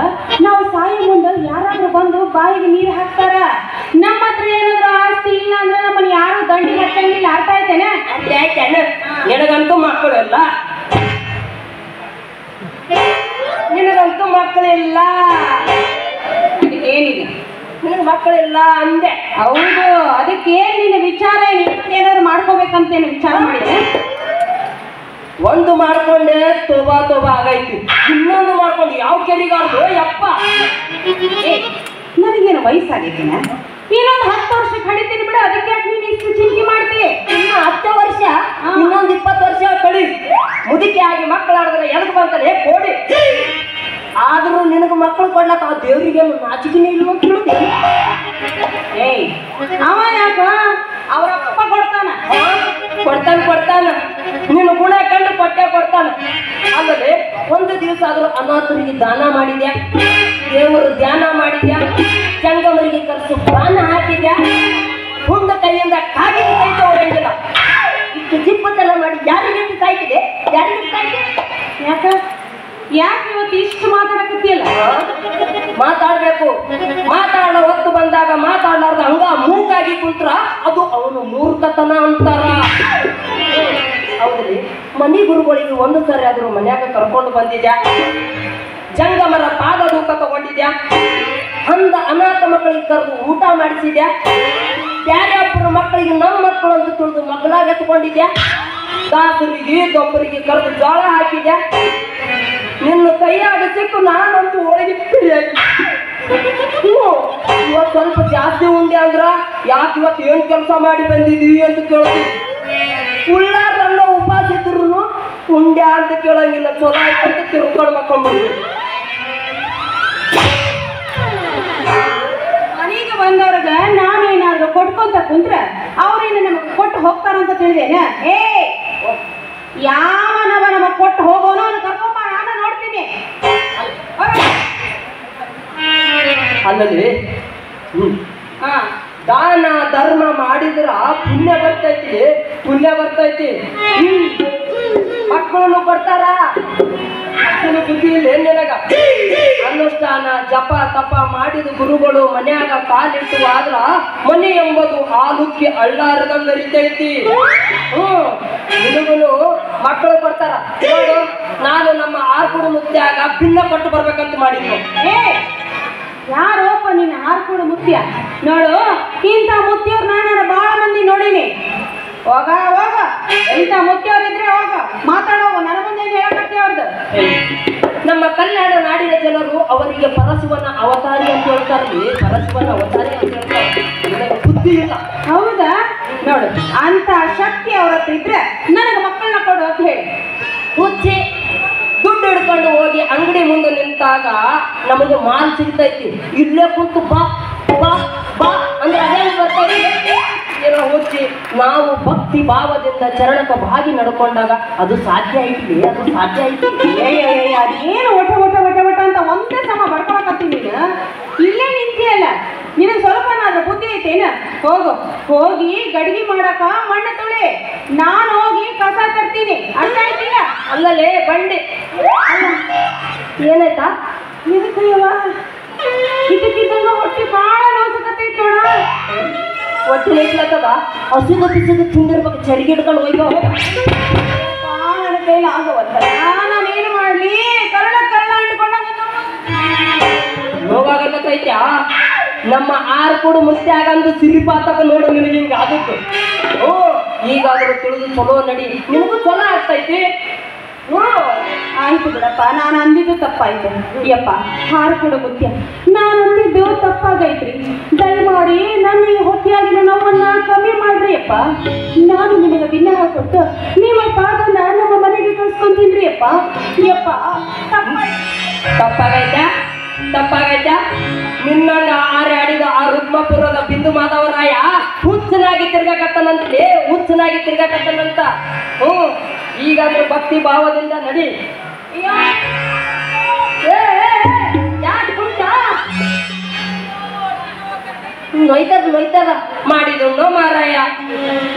Speaker 3: ನಾವು ಸಾಯೋ ಮುಂದೆ ಯಾರಾದ್ರೂ ಬಂದು ಬಾಯಿಗೆ ನೀರು ಹಾಕ್ತಾರ. ನಮ್ಮ ಹತ್ರ ಏನಾದ್ರೂ ಆಸ್ತಿ ಇಲ್ಲ ಅಂದ್ರೆ ನಮ್ಮನ್ನ ಯಾರು ದಂಡಿಗೆ ಹಚ್ಚಂಗಿಲ್ಲ. ಅರ್ಥ ಆಯ್ತೇನೆ?
Speaker 6: ನಿನಗಂತೂ ಮಕ್ಕಳಿಲ್ಲ, ನಿನಗಂತೂ ಮಕ್ಕಳಿಲ್ಲ.
Speaker 3: ಏನಿದೆ?
Speaker 6: ನಿನಗೆ ಮಕ್ಕಳಿಲ್ಲ ಅಂದೆ.
Speaker 3: ಹೌದು, ಅದಕ್ಕೆ ನಿನ್ನ ವಿಚಾರ ಏನಾದ್ರು ಮಾಡ್ಕೋಬೇಕಂತೇನು ವಿಚಾರ ಮಾಡಿದೆ?
Speaker 6: ಒಂದು ಮಾಡ್ಕೊಂಡೆ ತೋಬಾ ಆಗೈತಿ, ಇನ್ನೊಂದು ಮಾಡ್ಕೊಂಡು ಯಾವ ಕೆರಿಗಾರ್ದು ಯಪ್ಪ.
Speaker 3: ನನಗೇನು ವಯಸ್ಸಾಗೈತಿನ? ಇನ್ನೊಂದು 10 ವರ್ಷಕ್ಕೆ ಹಡಿತೀನಿ ಬಿಡು, ಅದಕ್ಕೆ ಯಾಕೆ ನೀನು ಇಷ್ಟು ಚಿಂತೆ ಮಾಡ್ತೀವಿ?
Speaker 6: ಇನ್ನು 10 ವರ್ಷ, ಇನ್ನೊಂದು 20 ವರ್ಷ ಕಳಿ ಮುದುಕಿ ಆಗಿ ಮಕ್ಕಳಾಡಿದ್ರೆ ಎದಕ್ ಬಂತಾರೆ ಕೋಡಿ. ಆದ್ರೂ ನಿನಗೆ ಮಕ್ಕಳು ಕೊಡ್ಲಕ್ಕ ಆ ದೇವ್ರಿಗೆ ನಾಚಿಕೆನೇ ಇಲ್ಲ ಅಂತ ಹೇಳಿದೆ.
Speaker 3: ಏಯ್, ಅವ ಯಾಕ ಅವರಪ್ಪ
Speaker 6: ಕೊಡ್ತಾನ ನೀನು ಗುಣ ಕಂಡು ಕೊಡ್ತಾನ. ಆಮೇಲೆ ಒಂದು ದಿವಸ ಆದ್ರೂ ಅನಾಥರಿಗೆ ದಾನ ಮಾಡಿದ್ಯಾ, ದೇವರು ಧ್ಯಾನ ಮಾಡಿದ್ಯಾ, ಜಂಗಮರಿಗೆ ಕರ್ಸು ಬಾನ ಹಾಕಿದ್ಯಾ, ಹುಂಡ ಕೈಯಿಂದ ಕಾಗಿನ ಕೈ ತಗೊಳ್ಳಂಗಿಲ್ಲ. ಇಷ್ಟು ಜಿಪ್ಪತ್ತೆಲ್ಲ ಮಾಡಿ ಯಾರಿಗೆ ಸಾಯ್ತಿದೆ?
Speaker 3: ಯಾಕೆ ಇವತ್ತು ಇಷ್ಟು ಮಾತಾಡಕತ್ತಿಯಲ್ಲ?
Speaker 6: ಮಾತಾಡ್ಬೇಕು. ಮಾತಾಡೋ ಹೊತ್ತು ಬಂದಾಗ ಮಾತಾಡಲಾರ್ದ ಹಂಗ ಮೂಕಾಗಿ ಕುಂತ್ರ ಅದು ಅವನು ಮೂರ್ಖತನ ಅಂತಾರ. ಹೌದ್ರಿ, ಮನಿ ಗುರುಗಳಿಗೆ ಒಂದು ಸರಿ ಆದ್ರೂ ಮನ್ಯಾಗ ಕರ್ಕೊಂಡು ಬಂದಿದ್ಯಾ, ಜಂಗಮರ ಪಾದ ದೂಕ ತಗೊಂಡಿದ್ಯಾ, ಅಂದ ಅನಾಥ ಮಕ್ಕಳಿಗೆ ಕರೆದು ಊಟ ಮಾಡಿಸಿದ್ಯಾ, ಯಾರ್ಯಾಪುರ ಮಕ್ಕಳಿಗೆ ನಮ್ಮ ಮಕ್ಕಳು ಅಂತ ತಿಳಿದು ಮಕ್ಕಳಾಗ ಎತ್ಕೊಂಡಿದ್ಯಾ, ದಾಸರಿಗೆ ಗೊಬ್ಬರಿಗೆ ಕರೆದು ಜೋಳ ಹಾಕಿದ್ಯಾ. ನಿನ್ನ ಕೈಯಾಗ ಸಿಕ್ಕು ನಾನಂತೂ ಒಳಗಿಟ್ಟು ಇವತ್ತು ಸ್ವಲ್ಪ ಜಾಸ್ತಿ ಉಂಡೆ ಅಂದ್ರ ಯಾಕೆ ಇವತ್ತು ಏನ್ ಕೆಲಸ ಮಾಡಿ ಬಂದಿದೀವಿ ಅಂತ ಕೇಳ್ತೀವಿ. ಉಳ್ಳಾರನ್ನ ಉಪವಾಸ ಇದ್ರು ಉಂಡ್ಯಾ ಅಂತ ಕೇಳಂಗಿಲ್ಲ. ಚಲೋ ಆಯ್ತು ಅಂತ ತಿರ್ಕೊಂಡು ಮಕ್ಕೊಂಡ್ಬಿಡ್ತೀವಿ.
Speaker 3: ಮನೆಗೆ ಬಂದವ್ರಗ ನಾವೇನಾದ್ರು ಕೊಟ್ಕೊಂತ ಕುಂತ್ರ ಅವ್ರೇನು ನಮಗ್ ಕೊಟ್ಟು ಹೋಗ್ತಾರಂತ ತಿಳಿದೇನ? ಯಾವನವ ನಮಗ್ ಕೊಟ್ಟು ಹೋಗೋನು ಅವ್ನು ಕರ್ಕೊಂಬ, ನಾನು ನೋಡ್ತೀನಿ.
Speaker 6: ಅಲ್ಲಲ್ಲಿ ದಾನ ಧರ್ಮ ಮಾಡಿದ್ರ ಪುಣ್ಯ ಬರ್ತೈತಿ. ಮಕ್ಕಳನ್ನು ಕೊಡ್ತಾರ, ಅಷ್ಟನ್ನು ಬುದ್ಧಿ ಇಲ್ಲ ಏನ್ ನಿನಗ? ಅನುಷ್ಠಾನ ಜಪ ತಪ ಮಾಡಿದ ಗುರುಗಳು ಮನ್ಯಾಗ ಕಾಲಿಟ್ಟು ಆದ್ರ ಮನೆ ಎಂಬುದು ಹಾಲುಕ್ಕಿ ಅಳ್ಳಾರದಂಗ ಅರಿತೈತಿ. ನಿನಗೂ ಮಕ್ಕಳು ಕೊಡ್ತಾರ. ನೋಡು, ನಾನು ನಮ್ಮ ಆರ್ಕುಡು ಮುತ್ಯಾಗ ಭಿನ್ನ ಕೊಟ್ಟು ಬರ್ಬೇಕಂತ ಮಾಡಿದ್ನು.
Speaker 3: ಯಾರೋಪ ನೀನು ಆರ್ಕುಡು ಮುತ್ಯ? ನೋಡು, ಇಂಥ ಮುತ್ಯವ್ರು ನಾನು ಬಹಳ ಮಂದಿ ನೋಡೀನಿ. ಹೋಗ ಇಂಥ ಮುತ್ಯವ್ರಿದ್ರೆ ಹೋಗ ಮಾತಾಡೋಗ, ನನ್ನ ಮುಂದೆ ಹೇಳಕತ್ತೆ ಅವ್ರದ್ದು.
Speaker 6: ನಮ್ಮ ಕಲ್ಯಾಣ ನಾಡಿನ ಜನರು ಅವರಿಗೆ ಪರಶಿವನ ಅವತಾರಿ ಅಂತ ಹೇಳ್ತಾರ್ರಿ. ಪರಶಿವನ ಅವತಾರಿ ಅಂತ ಹೇಳ್ತಾರೆ, ಬುದ್ಧಿ ಇಲ್ಲ.
Speaker 3: ಹೌದಾ? ನೋಡು, ಅಂತ ಶಕ್ತಿ ಅವ್ರ ಹತ್ರ ಇದ್ರೆ ನನಗೆ ಮಕ್ಕಳನ್ನ ಕೊಡು ಅಂತ ಹೇಳಿ.
Speaker 6: ಹುಚ್ಚಿ ದುಡ್ಡು ಹಿಡ್ಕೊಂಡು ಹೋಗಿ ಅಂಗಡಿ ಮುಂದೆ ನಿಂತಾಗ ನಮಗೆ ಮಾಲ್ ಸಿಗ್ತೈತಿ. ಇಲ್ಲೇ ಕುಂತು ಬಾ ಬಾ ಬಾ ಅಂದ್ರೆ ಅದೇ ಬರ್ತೈತಿ. ಏನೋ ಹುಚ್ಚಿ, ನಾವು ಭಕ್ತಿ ಭಾವದಿಂದ ಚರಣಕ ಭಾಗಿ ನಡ್ಕೊಂಡಾಗ ಅದು ಸಾಧ್ಯ ಐತಿ.
Speaker 3: ಅದೇನು ಒಟ ಅಂತ ಒಂದೇ ಸಮ ಬಡ್ಕೊಳಕತ್ತೀನಿ. ನೀನು ಇಲ್ಲೇ ನಿಂತಿಯಲ್ಲ, ನಿನಗೆ ಸ್ವಲ್ಪನಾದ್ರೂ ಬುದ್ಧಿ ಐತೇನ? ಹೋಗಿ ಗಡಿಗೆ ಮಾಡಕ ಮಣ್ಣು ತುಳಿ, ನಾನು ಹೋಗಿ ಕಸ ತರ್ತೀನಿ. ಅರ್ಥ ಆಯ್ತಿಲ್ಲ?
Speaker 6: ಅಲ್ಲಲೇ ಬಂಡಿ ಏನಾಯ್ತಾ?
Speaker 3: ಇದಕ್ಕಯ್ಯವ ಇದಕ್ಕಿದ್ದಂಗ ಹೊಟ್ಟೆ ಭಾಳ ನೋಸಕತ್ತೈತಿ ನೋಡ.
Speaker 6: ಹೊಟ್ಟೆ ನಿಂತ್ಲತ್ತದ, ಹಸಿದು ಬಿಸಿದು ತಿಂದಿರ್ಬೇಕು. ಚರಿಗೆ ಹಿಡ್ಕೊಂಡು ಹೋಯ್ತು.
Speaker 3: ನನ್ನ ಕೈಲಿ ಆಗೋವತ್ತ, ನಾನೇನು ಮಾಡ್ಲಿ? ಕರಳ ಅಂಟ್ಕೊಂಡಂಗ
Speaker 6: ನೋವಾಗತ್ತೈತ್ಯಾ? ನಮ್ಮ ಆರ್ಕುಡು ಮುತ್ಯಾಗಂದು ಸಿರಿಪಾತಕ ನೋಡು ನಿನಗೆ ಹಿಂಗ ಆದದ್ದು. ಈಗಾದ್ರೂ ತಿಳಿದು ಚಲೋ ನಡಿ, ನಿನಗೂ ಚಲೋ ಆಗ್ತೈತಿ.
Speaker 3: ಆಯ್ತು ಬಿಡಪ್ಪ, ನಾನು ಅಂದಿದ್ದು ತಪ್ಪಾಯ್ತು. ಯಪ್ಪ ಆರ್ಕುಡು ಮುತ್ಯ, ನಾನು ಅಂದಿದ್ದು ತಪ್ಪಾಗೈತ್ರಿ. ದಯಮಾಡಿ ನನ್ನ ಈ ಹೊಟ್ಟೆಯಾಗಿನ ನೋವನ್ನ ಕಮ್ಮಿ ಮಾಡ್ರಿ ಅಪ್ಪ. ನಾನು ನಿಮಗೆ ವಿನ್ನಹ ಕೊಟ್ಟು ನಿಮ್ಮ ಪಾದನ ನಮ್ಮ ಮನೆಗೆ ಕಳ್ಸ್ಕೊಂತೀನಿ ಅಪ್ಪ. ಯಪ್ಪ
Speaker 6: ತಪ್ಪಾಗೈತಾ? ನಿನ್ನಂಗ ಆಡಿದ ಆ ರುಕ್ಮಪುರದ ಬಿಂದು ಮಾಧವರಾಯ ಹುಚ್ಚನಾಗಿ ತಿರ್ಗಾಕತ್ತನಂತ. ಈಗಾದ್ರೂ ಭಕ್ತಿ ಭಾವದಿಂದ ನಡಿ. ನೊಯ್ತದ ಮಾಡಿದ್ರು ಮಾರಾಯ.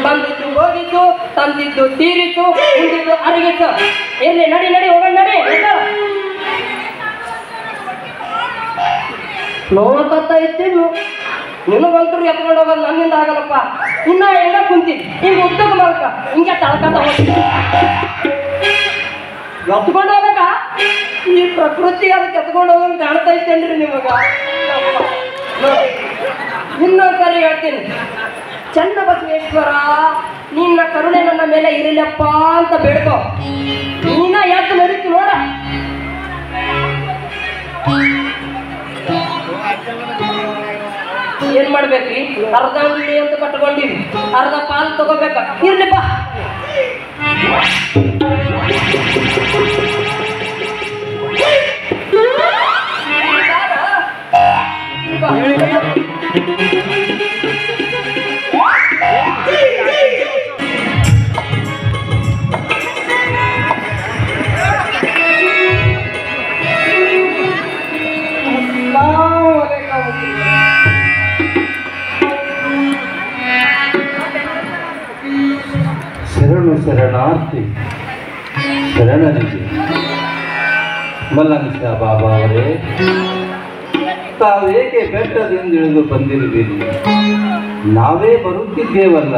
Speaker 6: ಬಂದಿದ್ದು ಹೋಗಿದ್ದು, ತಂದಿದ್ದು ತೀರಿತು, ಉಂಡಿದ್ದು ಅರಗಿತ್ತು. ಎಲ್ಲಿ ನಡಿ ಹೋಗೋಣ ನಡಿ. ನೋಡ್ಕೊತ ಇತ್ತು ನಿನಗಂತೂ ಎತ್ಕೊಂಡು ಹೋಗೋದು ನನ್ನಿಂದ ಆಗಲ್ಲಪ್ಪ. ಇನ್ನ ಹೆಂಗ ಕುಂತೀನಿ ಹಿಂಗ ಉದ್ದದ ಮಾಡ್ಕ ಹಿಂಗೆ ತಳ್ಕೊಂಡ ಹೋಗ್ತೀನಿ. ಎತ್ಕೊಂಡು ಹೋಗಕ ಈ ಪ್ರಕೃತಿ ಅದಕ್ಕೆ ಎತ್ಕೊಂಡು ಹೋಗಂಗೆ ಕಾಣ್ತಾ ಇತ್ತೇನ್ರಿ ನಿಮಗ? ಇನ್ನೊಂದ್ಸರಿ ಹೇಳ್ತೀನಿ, ಚನ್ನ ಬಸವೇಶ್ವರ ನಿನ್ನ ಕರುಣೆ ನನ್ನ ಮೇಲೆ ಇರಲಪ್ಪ ಅಂತ ಬೇಡ್ಕೋ. ನೀನ ಎದ್ದು ನಡೀತಿ ನೋಡ. ಏನ್ ಮಾಡ್ಬೇಕ್ರಿ? ಅರ್ಧ ಉಳ್ಳಿ ಅಂತ ಕಟ್ಕೊಂಡಿವಿ, ಅರ್ಧ ಪಾಲು ತಗೋಬೇಕ. ಇರ್ಲಿಪ್ಪ
Speaker 2: ಶರಣಾರ್ಥಿ ಶರಣನಿಗೆ. ಮಲ್ಲಂಗ ಬಾಬಾ ಅವರೇ, ತಾವೇಕೆ ಬೆಟ್ಟದಿಂದ ಇಳಿದು ಬಂದಿರುವಿರಿ? ನಾವೇ ಬರುತ್ತಿದ್ದೇವಲ್ಲ.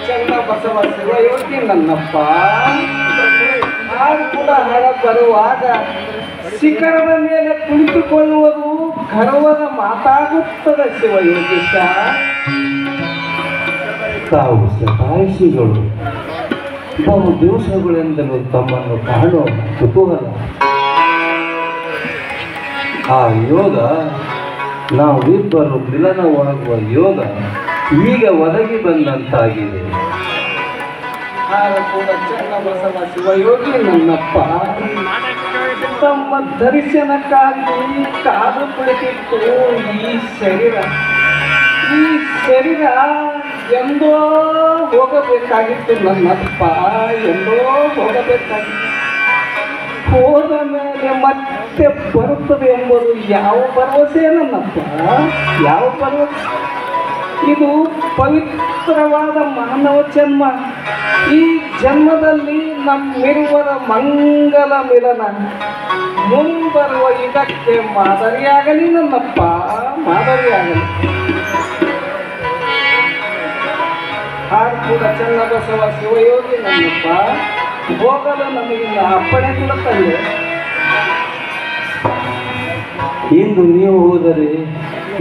Speaker 1: ಚನ್ನ ಬಸವ ಶಿವಯೋಗಿ ನನ್ನಪ್ಪ. ನಾನು ಕೂಡ ಹಣ ಬರುವಾಗ ಶಿಖರದ ಮೇಲೆ ಕುಳಿತುಕೊಳ್ಳುವುದು ಗರ್ವದ ಮಾತಾಗುತ್ತದೆ ಶಿವಯೋಗೀಶ.
Speaker 2: ತಾವು ಶತಾಯುಷಿಗಳು, ಬಹು ದಿವಸಗಳೆಂದಲೂ ತಮ್ಮನ್ನು ಕಾಣುವ ಕುತೂಹಲ. ಆ ಯೋಗ, ನಾವಿಬ್ಬರು ಮಿಲನವಾಗುವ ಯೋಗ ಈಗ ಒದಗಿ ಬಂದಂತಾಗಿದೆ.
Speaker 1: ನಾನು ಕೂಡ ಚನ್ನ ಬಸವ ಶಿವಯೋಗಿ ನನ್ನಪ್ಪ. ತಮ್ಮ ದರ್ಶನಕ್ಕಾಗಿ ಕಾದು ಕುಳಿತಿತ್ತು ಈ ಶರೀರ. ಈ ಶರೀರ ಎಂದೋ ಹೋಗಬೇಕಾಗಿತ್ತು ನನ್ನಪ್ಪ, ಎಂದೋ ಹೋಗಬೇಕಾಗಿತ್ತು. ಹೋದ ಮೇಲೆ ಮತ್ತೆ ಬರುತ್ತದೆ ಎಂಬುದು ಯಾವ ಭರವಸೆ ನನ್ನಪ್ಪ? ಯಾವ ಭರವಸೆ? ಇದು ಪವಿತ್ರವಾದ ಮಾನವ ಜನ್ಮ. ಈ ಜನ್ಮದಲ್ಲಿ ನಮ್ಮಿರುವರ ಮಂಗಲ ಮಿಲನ ಮುಂಬರುವ ಇದಕ್ಕೆ ಮಾದರಿಯಾಗಲಿ ನನ್ನಪ್ಪ, ಮಾದರಿಯಾಗಲಿ. ಹಾಡು ಕೂಡ ಚನ್ನ ಬಸವ ಶಿವಯೋಗಿ ನನ್ನಪ್ಪ. ಹೋಗಲು ನಮಗಿಂದ ಅಪ್ಪಣೆ ಕೂಡ ತಂದೆ.
Speaker 2: ಇಂದು ನೀವು ಹೋದರೆ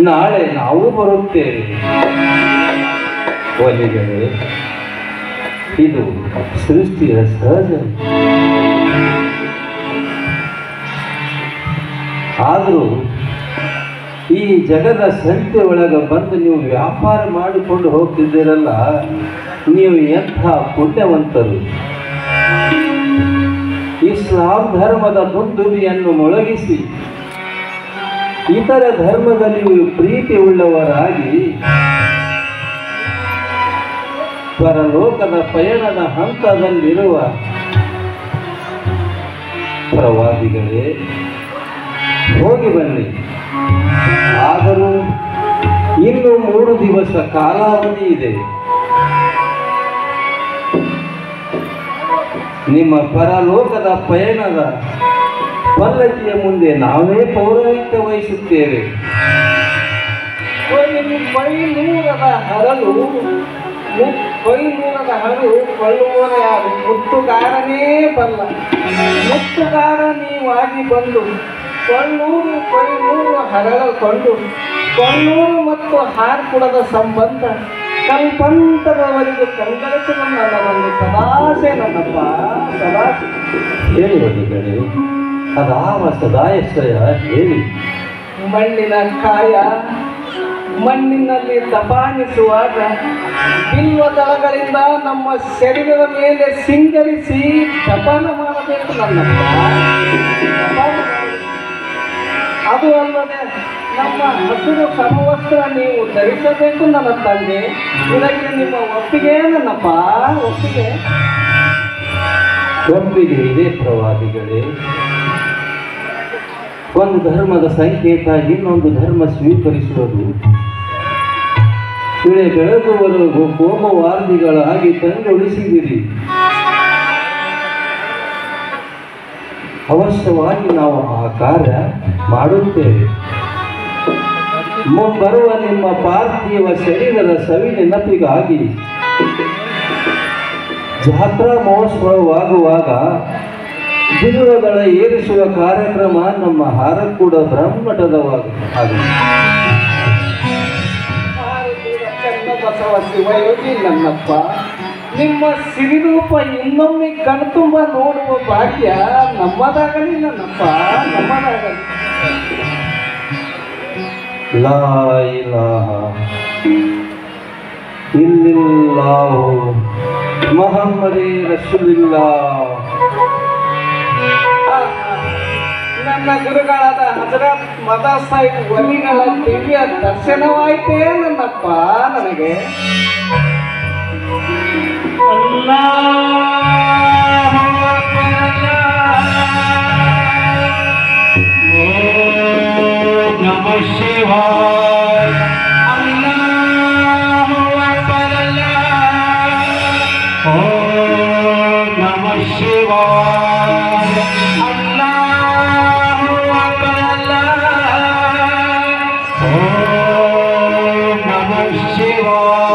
Speaker 2: ನಾಳೆ ನಾವು ಬರುತ್ತೇವೆ. ಒಲಿಗಳೇ, ಇದು ಸೃಷ್ಟಿಯ ಸಹಜ. ಆದರೂ ಈ ಜಗದ ಸಂತೆ ಒಳಗೆ ಬಂದು ನೀವು ವ್ಯಾಪಾರ ಮಾಡಿಕೊಂಡು ಹೋಗ್ತಿದ್ದೀರಲ್ಲ, ನೀವು ಎಂಥ ಪುಣ್ಯವಂತರು. ಇಸ್ಲಾಂ ಧರ್ಮದ ದುಂದುಬಿಯನ್ನು ಮೊಳಗಿಸಿ ಇತರ ಧರ್ಮದಲ್ಲಿ ಪ್ರೀತಿ ಉಳ್ಳವರಾಗಿ ಪರಲೋಕದ ಪಯಣದ ಹಂತದಲ್ಲಿರುವ ಪ್ರವಾದಿಗಳೇ, ಹೋಗಿ ಬನ್ನಿ. ಆದರೂ ಇನ್ನು 3 ದಿವಸ ಕಾಲಾವಧಿ ಇದೆ. ನಿಮ್ಮ ಪರಲೋಕದ ಪಯಣದ ಪಲ್ಲಕ್ಕಿಯ ಮುಂದೆ ನಾವೇ ಪೌರೋಹಿತ್ಯ ವಹಿಸುತ್ತೇವೆ.
Speaker 1: ಬೈನೂರದ ಹರಳು ಕೊಳ್ಳುವರ ಯಾರು? ಮುತ್ತುಗಾರನೇ ಬಲ್ಲ. ಮುತ್ತುಗಾರ ನೀವಾಗಿ ಬಂದು ಕೊಯ್ನೂರು ಹರಳು ಕೊಂಡು ಕೊಣ್ಣೂರು ಮತ್ತು ಹಾರ್ಕುಡದ ಸಂಬಂಧ ಕಲ್ಪಂತರವರೆಗೂ ಕಂಗಳಿಸುವ ನನ್ನ ಒಂದು ಸದಾಸೆ ನನ್ನಪ್ಪ, ಸದಾಸೆ.
Speaker 2: ಹೇಳಿ ಒಲಿಗಳೇ, ಅದಾವ ಸದಾಯಶ್ರಯ ಹೇಳಿ.
Speaker 1: ಮಣ್ಣಿನ ಕಾಯ ಮಣ್ಣಿನಲ್ಲಿ ದಪಾನಿಸುವಾಗ ಬಿಲ್ವದಳಗಳಿಂದ ನಮ್ಮ ಶರೀರದ ಮೇಲೆ ಸಿಂಗರಿಸಿ ದಪಾನ ಮಾಡಬೇಕು ನನ್ನಪ್ಪ. ಅದು ಅಲ್ಲದೆ ನಮ್ಮ ಹಸಿರು ಸಮವಸ್ತ್ರ ನೀವು ಧರಿಸಬೇಕು ನನ್ನ ತಂದೆ. ಇದಕ್ಕೆ ನಿಮ್ಮ ಒಪ್ಪಿಗೆ ನನ್ನಪ್ಪ, ಒಪ್ಪಿಗೆ?
Speaker 2: ಒಪ್ಪಿಗೆ ಇದೆ ಪ್ರವಾದಿಗಳೇ. ಒಂದು ಧರ್ಮದ ಸಂಕೇತ ಇನ್ನೊಂದು ಧರ್ಮ ಸ್ವೀಕರಿಸುವುದು, ಇಳೆ ಬೆಳಗುವವರೆಗೂ ಕೋಮವಾದಿಗಳಾಗಿ ತಂಗೊಳಿಸಿದಿರಿ. ಅವಶ್ಯವಾಗಿ ನಾವು ಆ ಕಾರ್ಯ ಮಾಡುತ್ತೇವೆ. ಮುಂಬರುವ ನಿಮ್ಮ ಪಾರ್ಥಿವ ಶರೀರದ ಸವಿ ನೆನಪಿಗಾಗಿ ಜಾತ್ರಾ ಮಹೋತ್ಸವವಾಗುವಾಗ ಬಿರುವುಗಳ ಏರಿಸುವ ಕಾರ್ಯಕ್ರಮ ನಮ್ಮ ಹಾರಕೂಡ ಬ್ರಹ್ಮಮಠದವಾಗುತ್ತದೆ.
Speaker 1: ಬಸವ ಶಿವಯೋಗಿ ನನ್ನಪ್ಪ, ನಿಮ್ಮ ಸಿರಿರೂಪ ಇನ್ನೊಮ್ಮೆ ಕಣ್ತುಂಬ ನೋಡುವ ಭಾಗ್ಯ ನಮ್ಮದಾಗಲಿ ನನ್ನಪ್ಪ, ನಮ್ಮದಾಗಲಿ.
Speaker 2: ಲಾ ಇಲಾಹ ಇಲ್ಲಿಲ್ಲಾಹು ಮುಹಮ್ಮದೇ ರಸೂಲುಲ್ಲಾಹ್.
Speaker 1: ನನ್ನ ಗುರುಗಳಾದ ಹಜರತ್ ಮದಾ ಸಾಹಿಬ್ ವಲಿಗಳ ದಿವ್ಯ ದರ್ಶನವಾಯಿತೇ ನನ್ನಪ್ಪ ನನಗೆ.
Speaker 2: ನಮಃ ಶಿವಾಯ. ನಮಃ ಶಿವಾಯ. ನಮಃ ಶಿವಾಯ.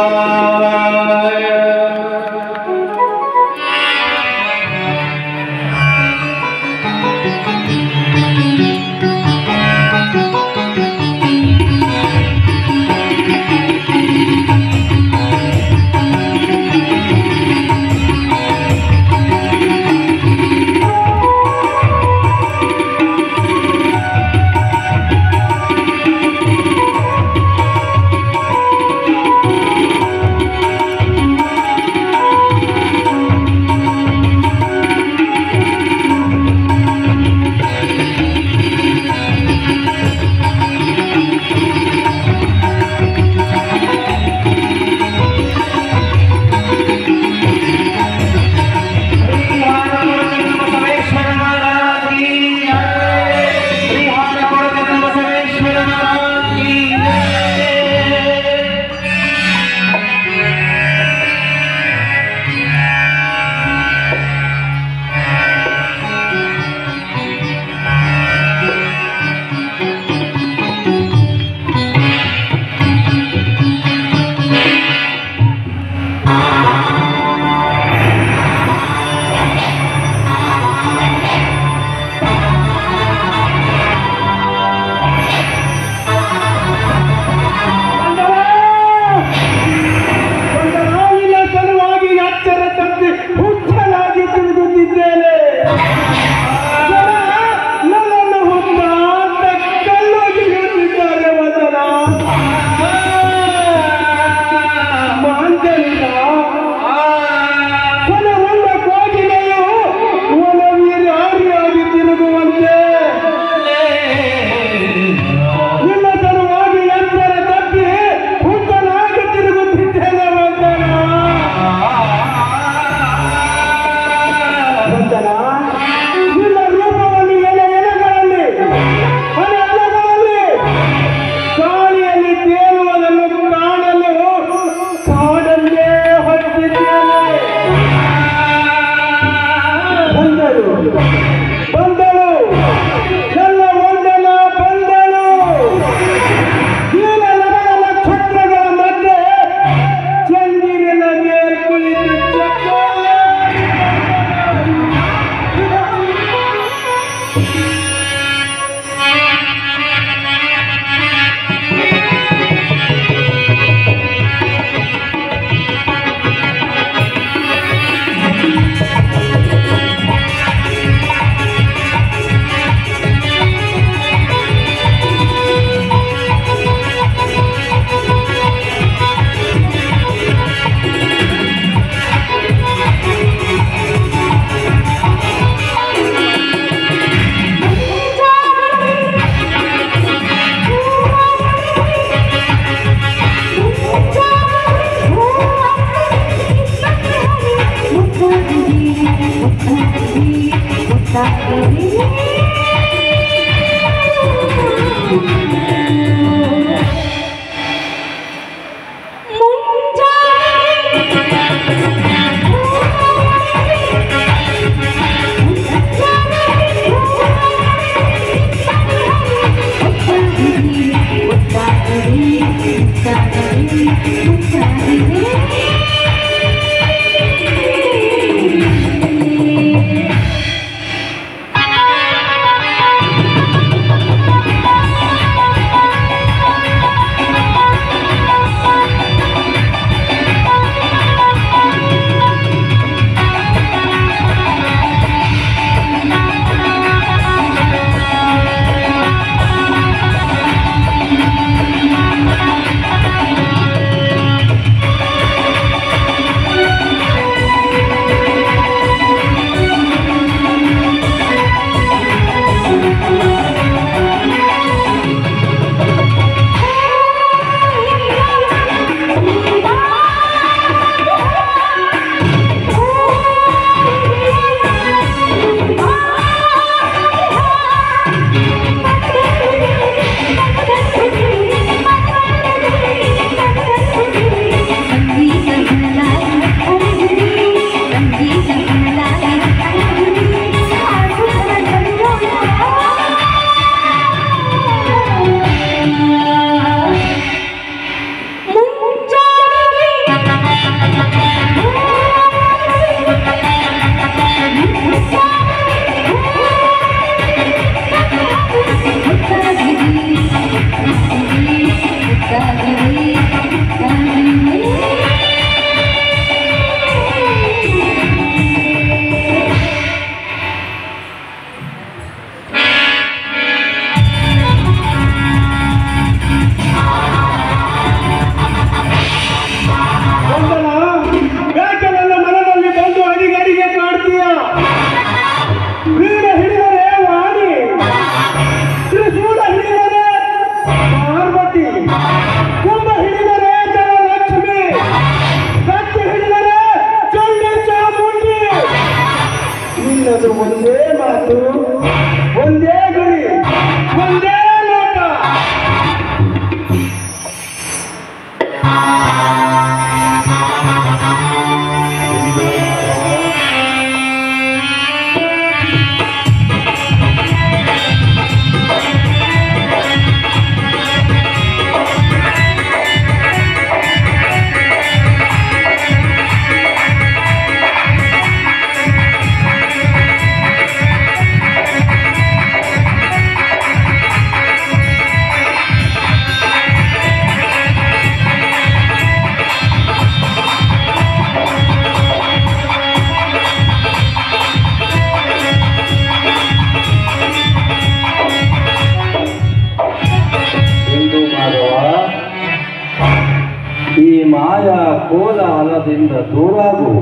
Speaker 2: ಕೋಲಾಹಲದಿಂದ ದೂರಾಗು.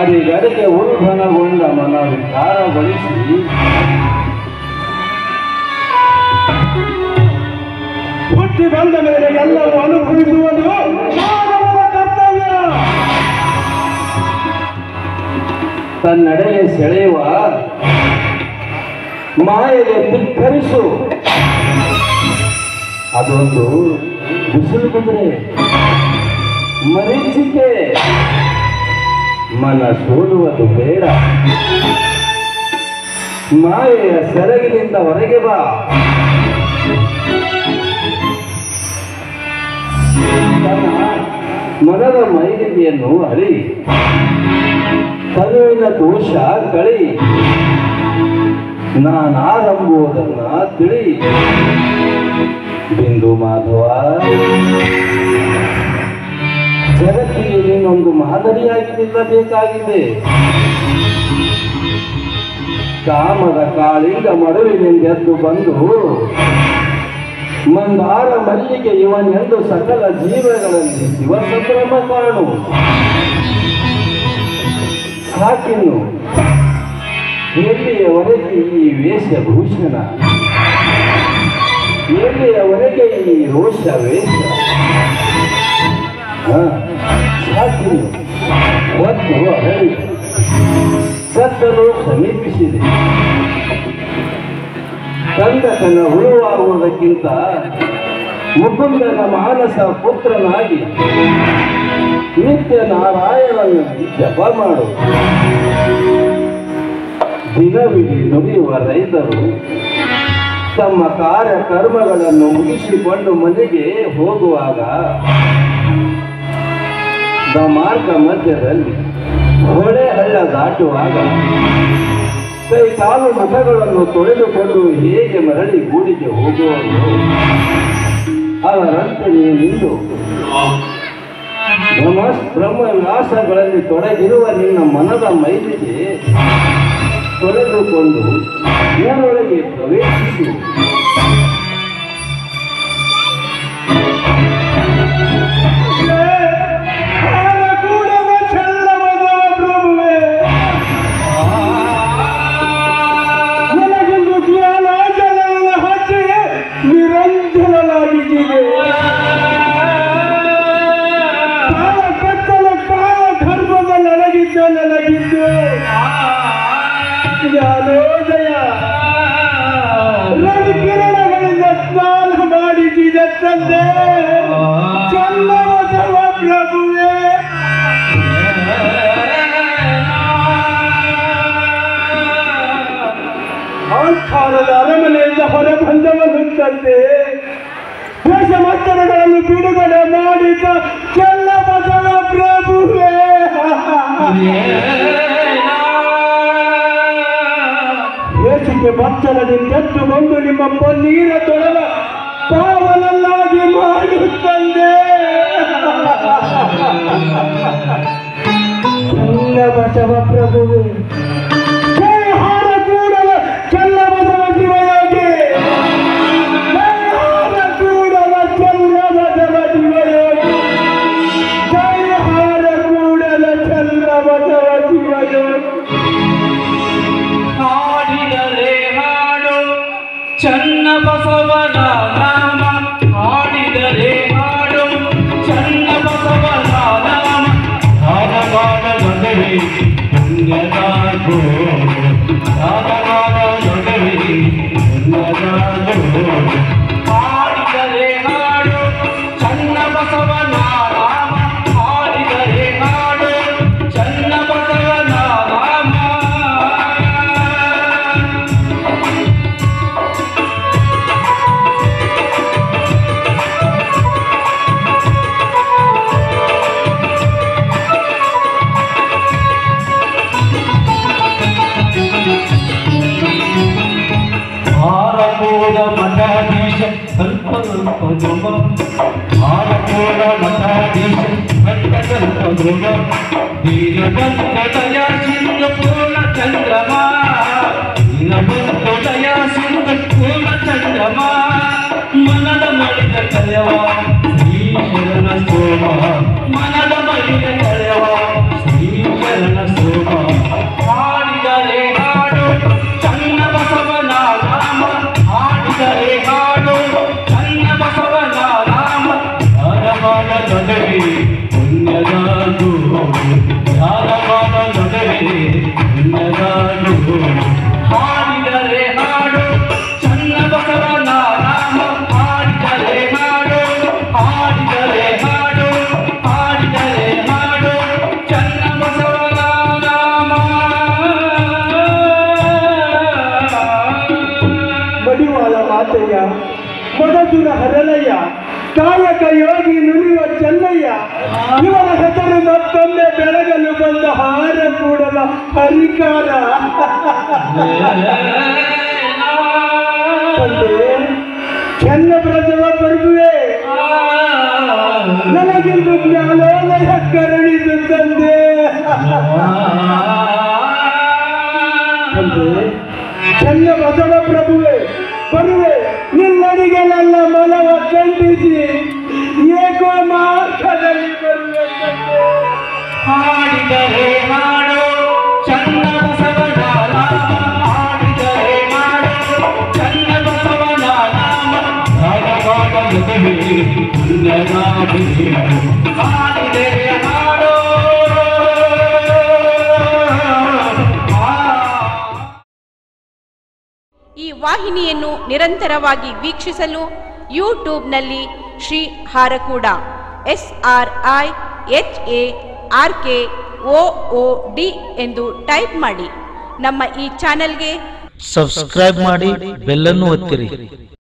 Speaker 2: ಅಡಿಗಡಿಗೆ ಉಲ್ಬಣಗೊಂಡ ಮನ ವಿಕಾರಗೊಳಿಸಿ ಹುಟ್ಟಿ ಬಂದ ಮೇಲೆ ಎಲ್ಲವೂ ಅನುಭವಿಸುವುದು ಮಾನವನ ಕರ್ತವ್ಯ. ತನ್ನೆಡೆಗೆ ಸೆಳೆಯುವ ಮಾಯೆಗೆ ಧಿಕ್ಕರಿಸು. ಅದೊಂದು ಬಿಸಿಲು ಕುದುರೆ, ಮರೀಚಿಕೆ. ಮನ ಸೋಲುವುದು ಬೇಡ. ಮಾಯೆಯ ಸೆರಗಿನಿಂದ ಹೊರಗೆ ಬಾ. ತನ್ನ ಮನದ ಮೈಲಿಗೆಯನ್ನು ಅರಿ. ತನುವಿನ ದೋಷ ಕಳಿ. ನಾನಾರಂಭುವುದನ್ನ ತಿಳಿ. ಬಿಂದು ಮಾಧವ, ಜಗತ್ತಿಗೆ ನೀನೊಂದು ಮಾದರಿಯಾಗಿ ನಿಲ್ಲಬೇಕಾಗಿದೆ. ಕಾಮದ ಕಾಳಿಂಗ ಮಡುವಿನಿಂದೆದ್ದು ಬಂದು ಮಂದಾರ ಮಲ್ಲಿಗೆ ಇವನೆಂದು ಸಕಲ ಜೀವಗಳಲ್ಲಿ ಶಿವಸಂಭ್ರಮ ಕಾಣು. ಸಾಕಿನ್ನು ಎಲ್ಲಿಯವರೆಗೆ ಈ ವೇಷಭೂಷಣ, ಎಲ್ಲಿಯವರೆಗೆ ಈ ರೋಷ ವೇಷ. ಸಾಕಿನ್ನು ಒತ್ತು ಅರಳಿ ಸತ್ತಲು ಸಮೀಪಿಸಿದೆ. ಕಂದಕನ ಹುಳುವಾಗುವುದಕ್ಕಿಂತ ಮುಕುಂದನ ಮಾನಸ ಪುತ್ರನಾಗಿ ನಿತ್ಯ ನಾರಾಯಣನ ಜಪ ಮಾಡು. ದಿನವಿಡೀ ನುಡಿಯುವ ರೈತರು ತಮ್ಮ ಕಾರ್ಯಕರ್ಮಗಳನ್ನು ಮುಗಿಸಿಕೊಂಡು ಮನೆಗೆ ಹೋಗುವಾಗ ಮಾರ್ಗ ಮಧ್ಯದಲ್ಲಿ ಹೊಳೆ ಹಳ್ಳ ದಾಟುವಾಗ ಕೈ ಕಾಲು ಮುಖಗಳನ್ನು ತೊಳೆದುಕೊಂಡು ಹೇಗೆ ಮರಳಿ ಗೂಡಿಗೆ ಹೋಗುವುದು ಅವರಂತೆ ನಿಂದು ಬ್ರಹ್ಮ ವಿಲಾಸಗಳಲ್ಲಿ ತೊಡಗಿರುವ ನಿನ್ನ ಮನದ ಮೈಲಿಗೆ ತೊಳೆದುಕೊಂಡು ಊರೊಳಗೆ ಪ್ರವೇಶಿಸಿ
Speaker 5: ನಿರಂಜನಲಾಗಿದ್ದೀವಿ. ಕಾಲ ಕತ್ತಲ ಕಾಲ ಧರ್ಮದ ನನಗಿದ್ದು ಜ್ಞಾನೋದಯ ರವಿಕಿರಣಗಳಿಂದ ಸ್ನಾನ ಮಾಡಿಸಿದ ತಂದೆ ಚನ್ನಬಸವ ಪ್ರಭುವೇ. ಆಸ್ಥಾನದ ಅರಮನೆಯಿಂದ ಹೊರ ಬಂದವನು ತಂದೆ ದೇಶಮತ್ತರಗಳನ್ನು ಬಿಡುಗಡೆ ಮಾಡಿದ ಚನ್ನಬಸವ ಪ್ರಭುವೇ. ಬೇಸಿಗೆ ಬಚ್ಚಲದಿಂದೆತ್ತುಕೊಂಡು ನಿಮ್ಮ ಪನ್ನೀರ ತೊಳೆದ ಪಾವನನ್ನಾಗಿ ಮಾಡುತ್ತಂದೆ ಚನ್ನಬಸವ ಪ್ರಭುವೇ. ಜಯಹಾರ ಕೂಡಲ ಚನ್ನಬಸವ ಶಿವಯೋಗಿ, ಜಯಹಾರ ಕೂಡಲ ಚನ್ನಬಸವ ಶಿವಯೋಗಿ, ಜಯಹಾರ ಕೂಡಲ ಚನ್ನಬಸವ ಶಿವಯೋಗಿ.
Speaker 1: ಹಾಡಿದರೆ ಹಾಡು ಚನ್ನಬಸವನ ನಾಮ, ಹಾಡಿದರೆ ಹಾಡು ಚನ್ನಬಸವನ ನಾಮ, ಧಾರವಾಡ ನೊಡವೆ ಪುಣ್ಯದಾಗೋ, ಧಾರವಾಡ ನೊಡವೆ ಪುಣ್ಯದಾಗೋ. ಹಾಡಿದರೆ ಹಾಡು ಚನ್ನಬಸವನ ನಾಮ, ಹಾಡಿದರೆ ಹಾಡು ಚನ್ನಬಸವನ ನಾಮ. ಆರಪೋದ ಮಠಾಧೀಶ ಸ್ವಲ್ಪ ಸ್ವಲ್ಪ ಧ್ರುವ, ಆರಪೋದ ಮಠಾಧೀಶ ಸ್ವಲ್ಪ ಧ್ರುವ, ದೀನಬಂಧು ದಯಾ ಸಿಂಧು ಪೂರ್ಣ ಚಂದ್ರಮ, ದೀನಬಂಧು ದಯಾ ಸಿಂಧು ಪೂರ್ಣ ಚಂದ್ರಮ, ಮನದ ಮಳಿದ ಕಳೆವ ಶ್ರೀ ಶರಣ ಸೋಮ, ಮನದ ಮಳಿದ ಕಳೆವ ಶ್ರೀ ಶರಣ ಸೋಮ. ಹಾಡಿದರೆ ಹಾಡು ಚನ್ನಬಸವನ ನಾಮ, ಹಾಡಿದರೆ ಹಾಡು ಚನ್ನಬಸವನ ನಾಮ, ಧಾರವಾಡ ನೊಡವೆ ಪುಣ್ಯದಾಗೋ, ಧಾರವಾಡ ನೊಡವೆ ಪುಣ್ಯದಾಗೋ. ಹಾಡಿದರೆ ಹಾಡು ಚನ್ನಬಸವನ ನಾಮ, ಹಾಡಿದರೆ ಹಾಡು, ಹಾಡಿದರೆ ಹಾಡು, ಹಾಡಿದರೆ ಹಾಡು ಚನ್ನಬಸವನ ನಾಮ.
Speaker 5: ಮಡಿವಾಳ ಮಾತೆಯ ಮೊದದುರ ಹರಳಯ್ಯ, ಕಾಯಕ ಯೋಗಿ ನುಡಿಯುವ ಚೆನ್ನಯ್ಯ, ಇವರ ಹೆಸರು ಮತ್ತೊಮ್ಮೆ ಬೆಳಗಲು ಬಂದ ಹಾರ ಕೂಡಲ ಹರಿಕಾರ. ತಂದೆ ಚನ್ನಬಸವ ಪ್ರಭುವೇ, ನನಗಿಂದು ಜ್ಞಾನೋದಯ ಕರುಣಿಸು ತಂದೆ. ತಂದೆ ಚನ್ನಬಸವ ಪ್ರಭುವೇ, ಬರುವೆ ನಿನ್ನಡಿಗೆ ನನ್ನ ಮನವ ಖಂಡಿಸಿ ಏಕೋ ಮಾರ್ಗದಲ್ಲಿ ಬರುವೆ ತಂದೆ.
Speaker 1: ಹಾಡಿದರೆ ಹಾಡು ಚನ್ನಬಸವನ ನಾಮ, ಹಾಡಿದರೆ ಹಾಡು ಚನ್ನಬಸವನ ನಾಮ, ಧಾರವಾಡ ನೊಡವೆ ಪುಣ್ಯದಾಗೋ. ಹಾಡಿದರೆ ಹಾಡು.
Speaker 3: ಈ
Speaker 7: ವಾಹಿನಿಯನ್ನು ನಿರಂತರವಾಗಿ ವೀಕ್ಷಿಸಲು ಯೂಟ್ಯೂಬ್ನಲ್ಲಿ ಶ್ರೀ ಹಾರಕೂಡ SRIHARKOOD ಎಂದು ಟೈಪ್ ಮಾಡಿ. ನಮ್ಮ ಈ ಚಾನೆಲ್ಗೆ
Speaker 8: ಸಬ್ಸ್ಕ್ರೈಬ್ ಮಾಡಿ, ಬೆಲ್ ಅನ್ನು ಒತ್ತಿರಿ.